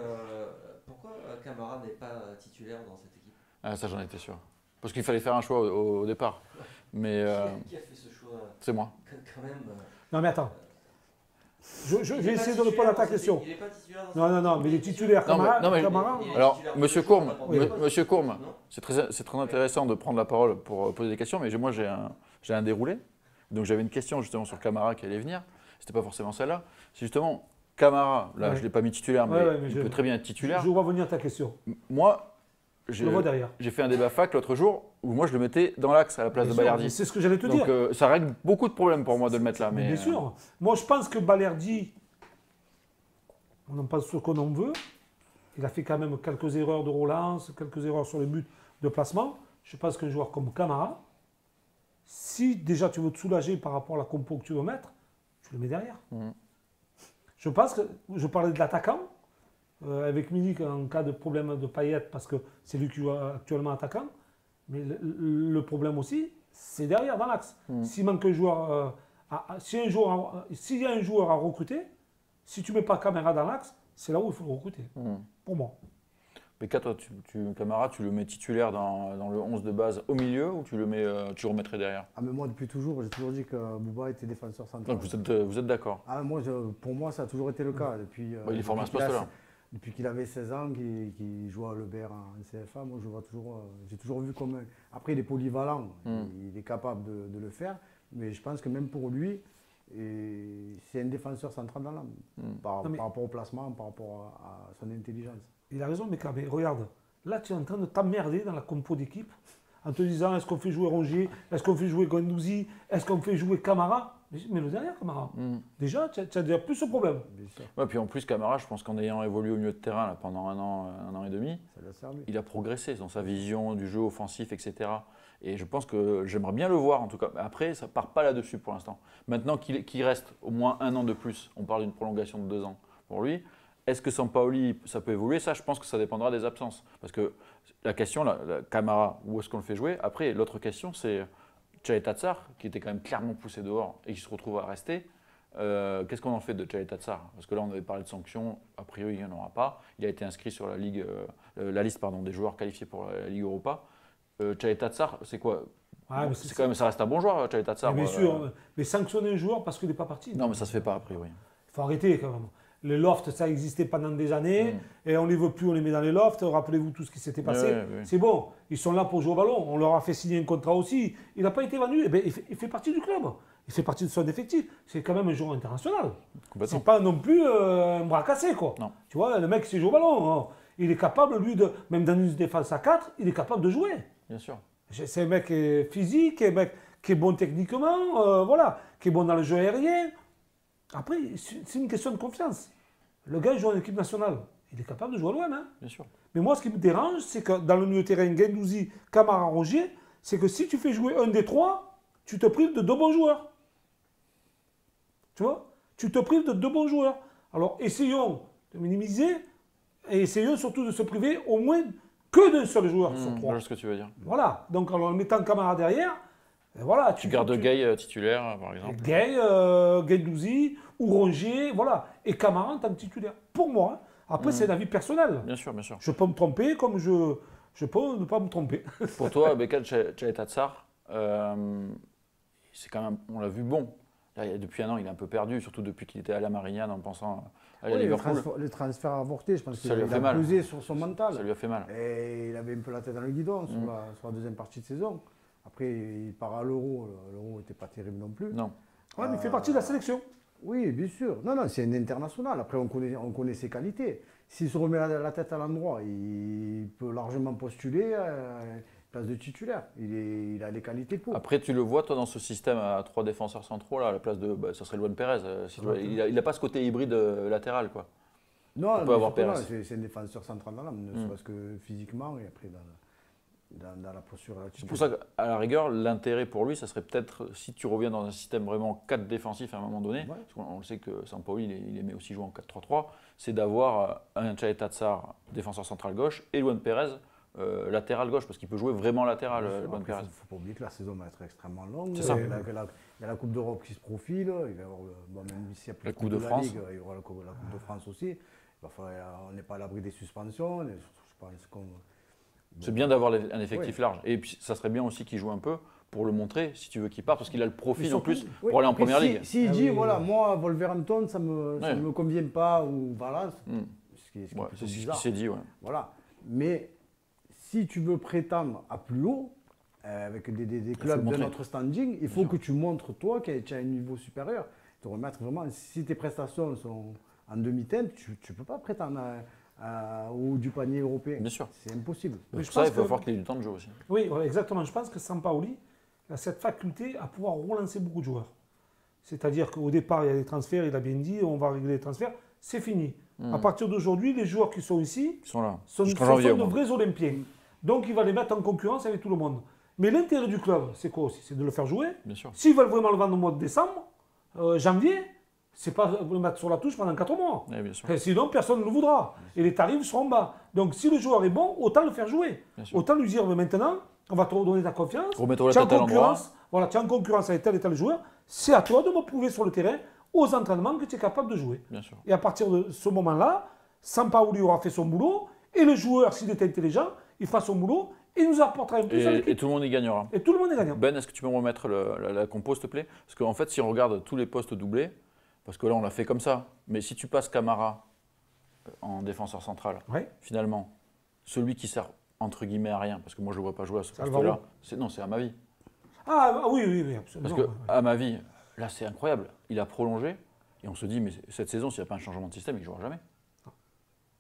pourquoi Camara n'est pas titulaire dans cette équipe? Ah, ça, j'en étais sûr. Parce qu'il fallait faire un choix au départ. Mais, qui a fait ce choix? C'est moi. Quand même, non, mais attends. Je vais essayer de répondre à ta question. Il n'est pas titulaire dans Non, mais il est titulaire. Camara. Alors, Monsieur Courme, c'est très intéressant de prendre la parole pour poser des questions, mais moi, j'ai un déroulé. Donc, j'avais une question justement sur Camara qui allait venir. Ce n'était pas forcément celle-là. C'est justement Camara, là, je ne l'ai pas mis titulaire, mais il peut très bien être titulaire. Je vois venir ta question. Moi, j'ai fait un débat fac l'autre jour où moi, je le mettais dans l'axe à la place de Balerdi. C'est ce que j'allais te dire. Donc, ça règle beaucoup de problèmes pour moi de le mettre là. Mais bien sûr. Moi, je pense que Balerdi, on en pense ce qu'on en veut. Il a fait quand même quelques erreurs de relance, quelques erreurs sur le but de placement. Je pense qu'un joueur comme Camara, si déjà tu veux te soulager par rapport à la compo que tu veux mettre, tu le mets derrière. Je pense que je parlais de l'attaquant, avec Milik en cas de problème de Payet, parce que c'est lui qui joue actuellement attaquant. Mais le problème aussi, c'est derrière, dans l'axe. S'il manque un joueur, s'il y a un joueur à recruter, si tu ne mets pas Camara dans l'axe, c'est là où il faut le recruter, pour moi. Mais toi, Camara, tu le mets titulaire dans le 11 de base au milieu ou tu le remettrais derrière? Mais moi, depuis toujours, j'ai toujours dit que Bouba était défenseur central. Donc vous êtes d'accord? Pour moi, ça a toujours été le cas. Il est formé à ce poste-là. Depuis qu'il avait 16 ans, qu'il jouait à Lebert en CFA, moi, j'ai toujours vu comme... Après, il est polyvalent, il est capable de le faire, mais je pense que même pour lui, c'est un défenseur central dans l'âme, par rapport au placement, par rapport à son intelligence. Il a raison, mais regarde, là tu es en train de t'emmerder dans la compo d'équipe en te disant est-ce qu'on fait jouer Rongier, est-ce qu'on fait jouer Guendouzi, est-ce qu'on fait jouer Camara? Mais le derrière, Camara. Déjà, tu as déjà plus ce problème. Ouais, puis en plus, Camara, je pense qu'en ayant évolué au milieu de terrain là, pendant un an et demi, il a progressé dans sa vision du jeu offensif, etc. Et je pense que j'aimerais bien le voir en tout cas. Après, ça ne part pas là-dessus pour l'instant. Maintenant qu'il reste au moins un an de plus, on parle d'une prolongation de 2 ans pour lui. Est-ce que Sampaoli, ça peut évoluer? Ça, je pense que ça dépendra des absences. Parce que la question, la Camara, où est-ce qu'on le fait jouer? Après, l'autre question, c'est Tchaïta Tsar, qui était quand même clairement poussé dehors et qui se retrouve à rester. Qu'est-ce qu'on en fait de Tchaïta Tsar? Parce que là, on avait parlé de sanctions. A priori, il n'y en aura pas. Il a été inscrit sur la liste des joueurs qualifiés pour la Ligue Europa. Tchaïta Tsar, c'est quoi? C'est quand même, ça reste un bon joueur, Tchaïta Tsar. Bien sûr, mais sanctionner un joueur parce qu'il n'est pas parti. Non, mais ça ne se fait pas, a priori. Il faut arrêter quand même. Les lofts, ça existait pendant des années, et on ne les veut plus, on les met dans les lofts. Rappelez-vous tout ce qui s'était passé. C'est bon, ils sont là pour jouer au ballon. On leur a fait signer un contrat aussi. Il n'a pas été vendu. Eh bien, il fait partie du club. Il fait partie de son effectif. C'est quand même un joueur international. C'est pas non plus un bras cassé, quoi. Non. Tu vois, le mec, il sait jouer au ballon. Hein. Il est capable, lui, même dans une défense à 4, il est capable de jouer. Bien sûr. C'est un mec qui est physique, un mec qui est bon techniquement, qui est bon dans le jeu aérien. Après, c'est une question de confiance. Le gars, il joue en équipe nationale. Il est capable de jouer à l'OM. Hein. Bien sûr. Mais moi, ce qui me dérange, c'est que dans le milieu de terrain, Guendouzi, Camara, Rongier, c'est que si tu fais jouer un des trois, tu te prives de 2 bons joueurs. Tu vois? Tu te prives de 2 bons joueurs. Alors, essayons de minimiser et essayons surtout de se priver au moins que d'un seul joueur sur 3. Je vois ce que tu veux dire. Voilà. Donc, en mettant Camara derrière, voilà, tu gardes Gay titulaire, par exemple. Gay, Guendouzi ou Rongier, voilà. Et Camara en tant que titulaire. Pour moi, hein. Après, c'est un avis personnel. Bien sûr, bien sûr. Je peux me tromper comme je peux ne pas me tromper. Pour toi, Bekat Tchaïta Tsar, c'est quand même, on l'a vu bon. Là, depuis un an, il est un peu perdu, surtout depuis qu'il était à la Marignane en pensant à Liverpool. Le transfert avorté, je pense qu'il a pesé sur son mental. Ça lui a fait mal. Et il avait un peu la tête dans le guidon sur la deuxième partie de saison. Après, il part à l'Euro. L'Euro n'était pas terrible non plus. Non. Ouais, mais il fait partie de la sélection. Oui, bien sûr. Non, c'est un international. Après, on connaît ses qualités. S'il se remet la tête à l'endroit, il peut largement postuler place de titulaire. Il a les qualités pour. Après, tu le vois, toi, dans ce système à 3 défenseurs centraux, là, à la place de. Ça serait Luan Pérez. Il n'a pas ce côté hybride latéral, quoi. Non, c'est un défenseur central dans l'âme, ne serait-ce que physiquement et après dans la posture. C'est pour ça qu'à la rigueur, l'intérêt pour lui, ça serait peut-être, si tu reviens dans un système vraiment 4 défensif à un moment donné, parce qu'on le sait que Sampaoli, il aimait aussi jouer en 4-3-3, c'est d'avoir un Tchaïta Tsar, défenseur central gauche, et Luan Pérez, latéral gauche, parce qu'il peut jouer vraiment latéral, Luan Pérez. Il ne faut pas oublier que la saison va être extrêmement longue. C'est ça. Il y a la Coupe d'Europe qui se profile, il va y avoir même s'il n'y a plus la Coupe de France. Ligue, il y aura la Coupe de France aussi. On n'est pas à l'abri des suspensions. Je pense qu'on... C'est bien d'avoir un effectif large. Et puis, ça serait bien aussi qu'il joue un peu pour le montrer, si tu veux qu'il parte, parce qu'il a le profil en plus pour aller en première ligue. S'il dit, voilà, moi, Wolverhampton, ça ne me convient pas, ou voilà, c'est ce qui s'est dit, Voilà. Mais si tu veux prétendre à plus haut, avec des clubs de notre standing, il faut que tu montres, toi, que tu as un niveau supérieur. Te remettre vraiment, si tes prestations sont en demi-teinte, tu ne peux pas prétendre ou du panier européen. Bien sûr. C'est impossible. Mais il va falloir qu'il ait du temps de jeu aussi. Oui, exactement. Je pense que Sampaoli a cette faculté à pouvoir relancer beaucoup de joueurs. C'est-à-dire qu'au départ, il y a des transferts, il a bien dit, on va régler les transferts, c'est fini. À partir d'aujourd'hui, les joueurs qui sont ici sont là. sont de vrais Olympiens. Donc, il va les mettre en concurrence avec tout le monde. Mais l'intérêt du club, c'est quoi aussi? C'est de le faire jouer. Bien sûr. S'ils veulent vraiment le vendre au mois de décembre, janvier, c'est pas le mettre sur la touche pendant 4 mois. Oui, bien sûr. Sinon, personne ne le voudra. Et les tarifs seront bas. Donc, si le joueur est bon, autant le faire jouer. Autant lui dire, mais maintenant, on va te redonner ta confiance. Remettre la tête à l'endroit. Voilà, tu es en concurrence avec tel et tel joueur. C'est à toi de me prouver sur le terrain, aux entraînements, que tu es capable de jouer. Bien sûr. Et à partir de ce moment-là, Sampaoli aura fait son boulot. Et le joueur, s'il est intelligent, il fera son boulot et il nous apportera un plus à l'équipe. Et tout le monde y gagnera. Et tout le monde est gagnant. Ben, est-ce que tu peux me remettre la compo, s'il te plaît? Parce qu'en fait, si on regarde tous les postes doublés, parce que là, on l'a fait comme ça, mais si tu passes Camara en défenseur central, finalement, celui qui sert entre guillemets à rien, parce que moi, je ne le vois pas jouer à ce poste-là, c'est à ma vie. Ah oui, absolument. Parce que, à ma vie, là, c'est incroyable. Il a prolongé, et on se dit, mais cette saison, s'il n'y a pas un changement de système, il ne jouera jamais.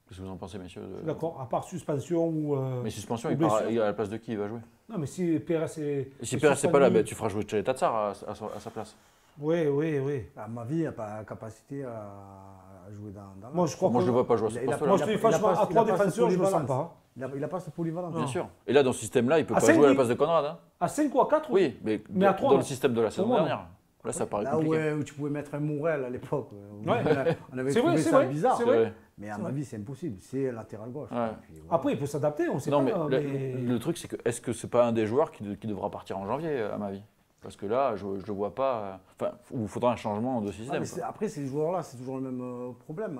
Qu'est-ce que vous en pensez, messieurs? D'accord, à part suspension ou. Mais suspension, il part à la place de qui il va jouer? Non, mais si Pérez est. Et si Pérez n'est pas là, ben, tu feras jouer Tchaleta Tsar à sa place. Oui. À ma vie, il n'a pas la capacité à jouer dans moi, je crois je ne le vois pas jouer à ce poste-là. Moi, je te dis franchement, à 3 défenseurs, je ne le sens pas. Il n'a pas ce polyvalent. Bien sûr. Et là, dans ce système-là, il ne peut pas jouer à la place de Conrad. Hein. À 5 ou à 4? Oui, mais à 3, dans le système de la saison dernière. Là, ça paraît compliqué. Où tu pouvais mettre un Mourel à l'époque. Ouais. On avait trouvé ça bizarre. Vrai. Mais à ma vie, c'est impossible. C'est latéral gauche. Ouais. Puis, voilà. Après, il peut s'adapter, on ne sait pas. Mais le truc, c'est que est-ce que c'est pas un des joueurs qui devra partir en janvier, à ma vie? Parce que là, je ne le vois pas. Enfin, il faudra un changement de système. Après, ces joueurs-là, c'est toujours le même problème.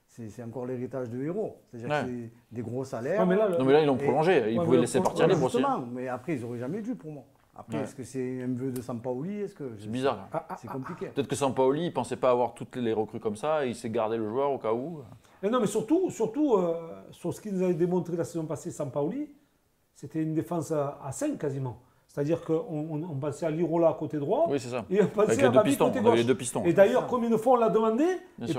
C'est encore l'héritage de Héros. C'est-à-dire que c'est des gros salaires. Mais là, ils l'ont prolongé. Ils pouvaient laisser partir les boursiers. Mais après, ils n'auraient jamais dû pour moi. Après, est-ce que c'est un vœu de Sampaoli? C'est bizarre. C'est compliqué. Peut-être que Sampaoli, il ne pensait pas avoir toutes les recrues comme ça, et il s'est gardé le joueur au cas où. Non, mais surtout sur ce qu'il nous avait démontré la saison passée, Sampaoli, c'était une défense à 5 quasiment. C'est-à-dire qu'on pensait à Lirola côté droit, oui, c'est ça. Et on pensait à Mavi côté gauche. Les deux pistons. Et d'ailleurs, combien de fois on l'a demandé,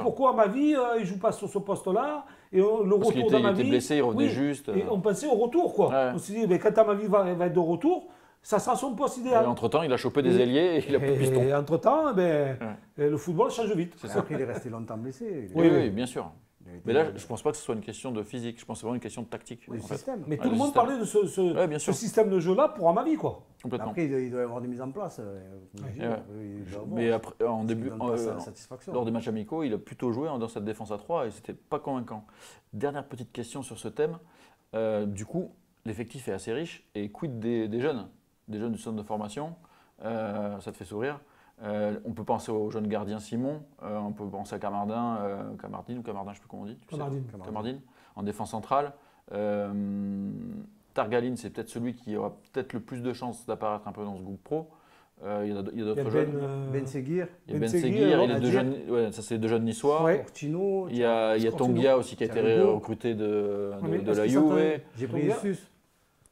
pourquoi à Mavi, il ne joue pas sur ce poste-là, et le retour d'Amavi. Il était blessé, il revenait juste. Et on pensait au retour, quoi. Ouais. On s'est dit, quand Amavi va être de retour, ça sera son poste idéal. Et entre-temps, il a chopé des ailiers et il a plus de piston. Et entre-temps, le football change vite. Après, il est resté longtemps blessé. Oui, bien sûr. Mais là, je ne pense pas que ce soit une question de physique, je pense que c'est vraiment une question de tactique. Mais tout le monde parlait de ce système de jeu-là pour Amavi, quoi. Complètement. Après, il doit y avoir des mises en place. Mais après, en début, lors des matchs amicaux, il a plutôt joué dans cette défense à 3 et c'était pas convaincant. Dernière petite question sur ce thème. Du coup, l'effectif est assez riche et quid des jeunes du centre de formation? Ça te fait sourire? On peut penser au jeune gardien Simon, on peut penser à Camardin, je ne sais plus comment on dit. Camardin, en défense centrale. Targaline, c'est peut-être celui qui aura peut-être le plus de chances d'apparaître un peu dans ce groupe pro. Il y a d'autres jeunes. Ben Seguir. Il y a Ben Seguir, il y a deux jeunes, ça c'est deux jeunes niçois. Portino, il y a Tongia aussi qui a été recruté de la Juve. J'ai pris Sus.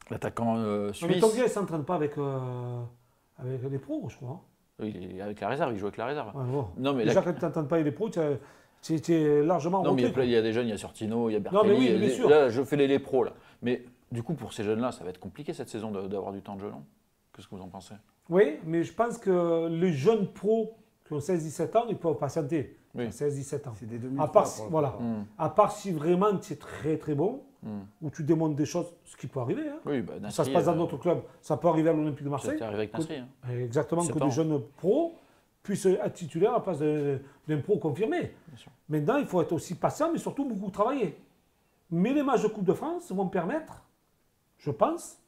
L'attaquant suisse. Mais Tongia, il ne s'entraîne pas avec les pros, je crois. Oui, il est avec la réserve, il joue avec la réserve. Ouais, bon. Non, mais déjà, quand tu n'entends pas les pros, tu es largement non, rentré. Mais il y a des jeunes, il y a Sortino, il y a Bertelli. Non, mais oui, bien sûr. Là, je fais les pros. Là. Mais du coup, pour ces jeunes-là, ça va être compliqué cette saison d'avoir du temps de jeu, non? Qu'est-ce que vous en pensez? Oui, mais je pense que les jeunes pros qui ont 16-17 ans, ils peuvent patienter. Oui. 16-17 ans. C'est des demi à part si vraiment tu es très très bon, où tu démontres des choses, ce qui peut arriver. Hein. Oui, Nasri, ça se passe dans d'autres clubs. Ça peut arriver à l'Olympique de Marseille. Ça arrivé avec Nasri. Exactement, que des jeunes pros puissent être titulaires à la place d'un pro confirmé. Maintenant, il faut être aussi patient, mais surtout beaucoup travailler. Mais les matchs de Coupe de France vont permettre, je pense,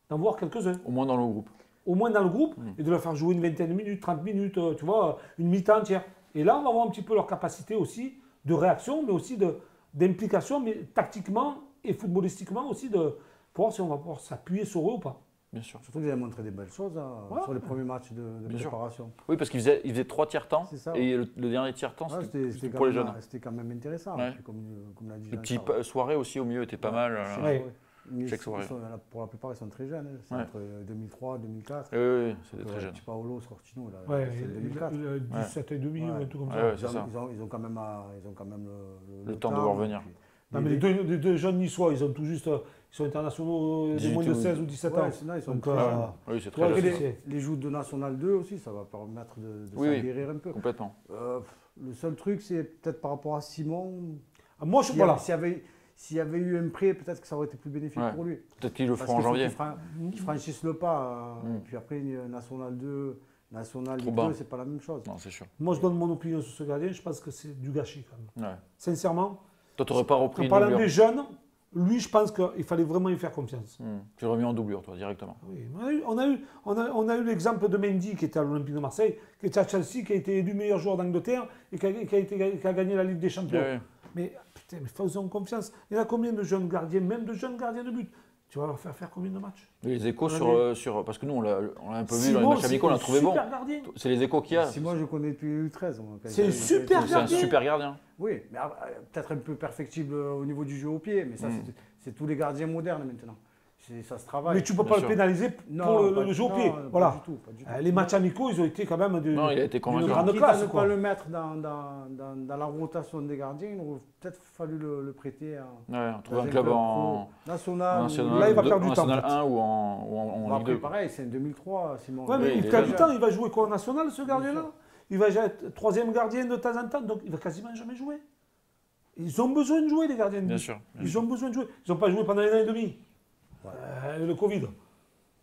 d'en voir quelques-uns. Au moins dans le groupe. Au moins dans le groupe, et de leur faire jouer une vingtaine de minutes, 30 minutes, tu vois, une mi-temps entière. Et là, on va voir un petit peu leur capacité aussi de réaction, mais aussi d'implication, mais tactiquement et footballistiquement aussi, pour voir si on va pouvoir s'appuyer sur eux ou pas. Bien sûr. Surtout qu'ils avaient montré des belles choses sur les premiers matchs de préparation. Oui, parce qu'ils faisaient 3 tiers-temps, et le dernier tiers-temps, c'était pour les jeunes. C'était quand même intéressant, comme l'a dit. Les petites soirées aussi au milieu étaient pas mal. Pour la plupart, ils sont très jeunes. C'est entre 2003 et 2004. Oui, c'est très jeune. Paolo, Sortino, c'est 2004. 17 et demi, un truc comme ça. Ils ont quand même le temps de voir venir. Non, mais les deux jeunes niçois, ils ont tout juste, ils sont internationaux de moins de 16 ou 17 ans. Ils sont oui, c'est très jeune. Les joues de National 2 aussi, ça va permettre de s'aguerrir un peu. Complètement. Le seul truc, c'est peut-être par rapport à Simon. Moi, s'il y avait eu un prêt, peut-être que ça aurait été plus bénéfique pour lui. Peut-être qu'il le fera en janvier. Qu'il franchisse le pas. Puis après, National 2, National, Ligue 2, c'est pas la même chose. Non, c'est sûr. Moi, je donne mon opinion sur ce gardien. Je pense que c'est du gâchis quand même. Ouais. Sincèrement. Toi, tu n'aurais pas repris En parlant des jeunes, lui, je pense qu'il fallait vraiment y faire confiance. Tu l'aurais mis en doublure, toi, directement. Oui, on a eu l'exemple de Mendy qui était à l'Olympique de Marseille, qui était à Chelsea, qui a été élu meilleur joueur d'Angleterre et qui a gagné la Ligue des Champions. Oui. Mais putain, faisons confiance. Il y en a combien de jeunes gardiens, même de jeunes gardiens de but? Tu vas leur faire combien de matchs? Et les échos sur. Parce que nous, on l'a un peu vu dans les matchs amicaux, on l'a trouvé bon. C'est les échos qu'il y a. Si moi, je connais depuis U13. C'est un super gardien. C'est un super gardien. Oui, mais peut-être un peu perfectible au niveau du jeu au pied, mais ça, c'est tous les gardiens modernes maintenant. Ça se travaille. Mais tu ne peux pas le pénaliser pour le jeu au pied. Voilà. Pas du tout. Les matchs amicaux, ils ont été quand même de. Non, il a été convaincant. grande Quitte classe. à ne pas le mettre dans la rotation des gardiens, il aurait peut-être fallu le prêter à trouver un club en national. Là, il va perdre du temps. National 1 ou en Ligue 2. Pareil, c'est en 2003, Simon. Ouais, mais il perd du temps. Il va jouer quoi en national, ce gardien-là? Il va être troisième gardien de temps en temps, donc il va quasiment jamais jouer. Ils ont besoin de jouer, les gardiens de but. Bien sûr. Ils ont besoin de jouer. Ils n'ont pas joué pendant 1 an et demi. Le Covid.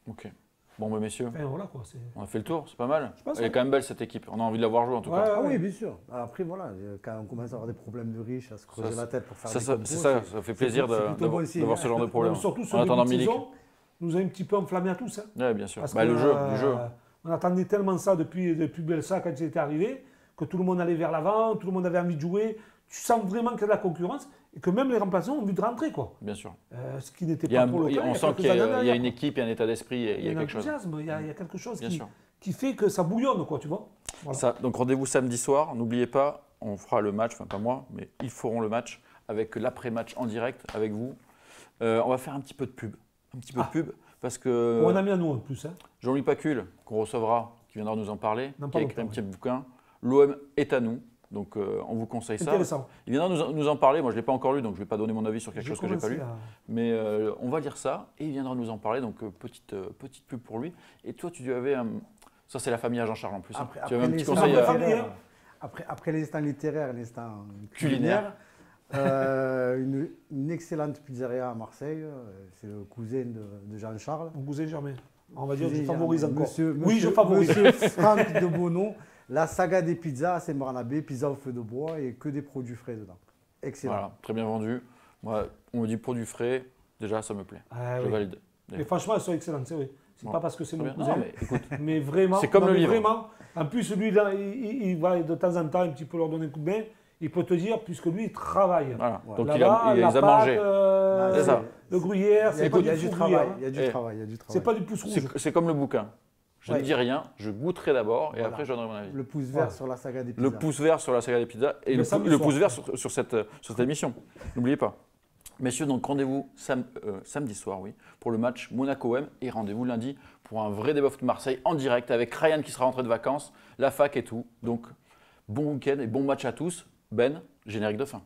Ok. Bon, bah, messieurs, Enfin, voilà, quoi, on a fait le tour, c'est pas mal. pense, Elle est quand même belle cette équipe. On a envie de la voir jouer en tout cas. Ah oui, bien sûr. Après, voilà, quand on commence à avoir des problèmes de riches, à se creuser la tête pour faire des compos, ça fait plaisir d'avoir ce genre de problème. Surtout sur En le attendant début de Milik. saison, nous a un petit peu enflammé à tous. Hein. Oui, bien sûr. Parce Bah, que, du jeu. On attendait tellement ça depuis Bielsa quand il était arrivé, que tout le monde allait vers l'avant, tout le monde avait envie de jouer. Tu sens vraiment qu'il y a de la concurrence et que même les remplaçants ont envie de rentrer, quoi. Bien sûr. Ce qui n'était pas trop le cas. On sent qu'il y a une équipe, il y a un état d'esprit, il y a quelque chose. Il y a quelque chose Bien sûr. qui fait que ça bouillonne, quoi, tu vois. Voilà. Donc rendez-vous samedi soir. N'oubliez pas, on fera le match, enfin pas moi, mais ils feront le match avec l'après-match en direct avec vous. On va faire un petit peu de pub. Parce que On a mis à nous en plus. Hein. Jean-Louis Pacul, qu'on recevra, qui viendra nous en parler, qui a écrit un petit bouquin. L'OM est à nous. Donc on vous conseille ça. Intéressant. Il viendra nous en parler. Moi, je ne l'ai pas encore lu, donc je ne vais pas donner mon avis sur quelque chose que je n'ai pas lu. Mais on va lire ça et il viendra nous en parler. Donc petite pub pour lui. Et toi, tu avais ça, c'est la famille à Jean-Charles en plus. Tu avais un petit conseil après les instants littéraires, les instants culinaires. Une excellente pizzeria à Marseille. C'est le cousin de Jean-Charles. Mon cousin Germain. On va dire que je favorise encore. Oui, je favorise. Monsieur Franck de Bono. La saga des pizzas à Saint-Barnabé, pizza au feu de bois et que des produits frais dedans. Excellent. Voilà, très bien vendu. Moi, on me dit produits frais, déjà ça me plaît. Je valide. Mais franchement, elles sont excellentes, c'est vrai. C'est pas parce que c'est mon cousin. Non, mais écoute, mais vraiment. C'est comme le livre. Vraiment. En plus, lui, là, il va de temps en temps un petit peu leur donner un coup de main. Il peut te dire, puisque lui, il travaille. Voilà. Donc il les a mangés. C'est ça. Le gruyère, c'est pas du travail. Il y a du travail. C'est pas du pouce rouge. C'est comme le bouquin. Je ne dis rien, je goûterai d'abord et après je donnerai mon avis. Le pouce vert sur la saga des pizzas. Le pouce vert sur la saga des pizzas et le pouce vert sur cette émission. N'oubliez pas. Messieurs, donc rendez-vous samedi soir, pour le match Monaco-OM et rendez-vous lundi pour un vrai débat foot Marseille en direct avec Ryan qui sera rentré de vacances, la fac et tout. Donc bon week-end et bon match à tous. Ben, générique de fin.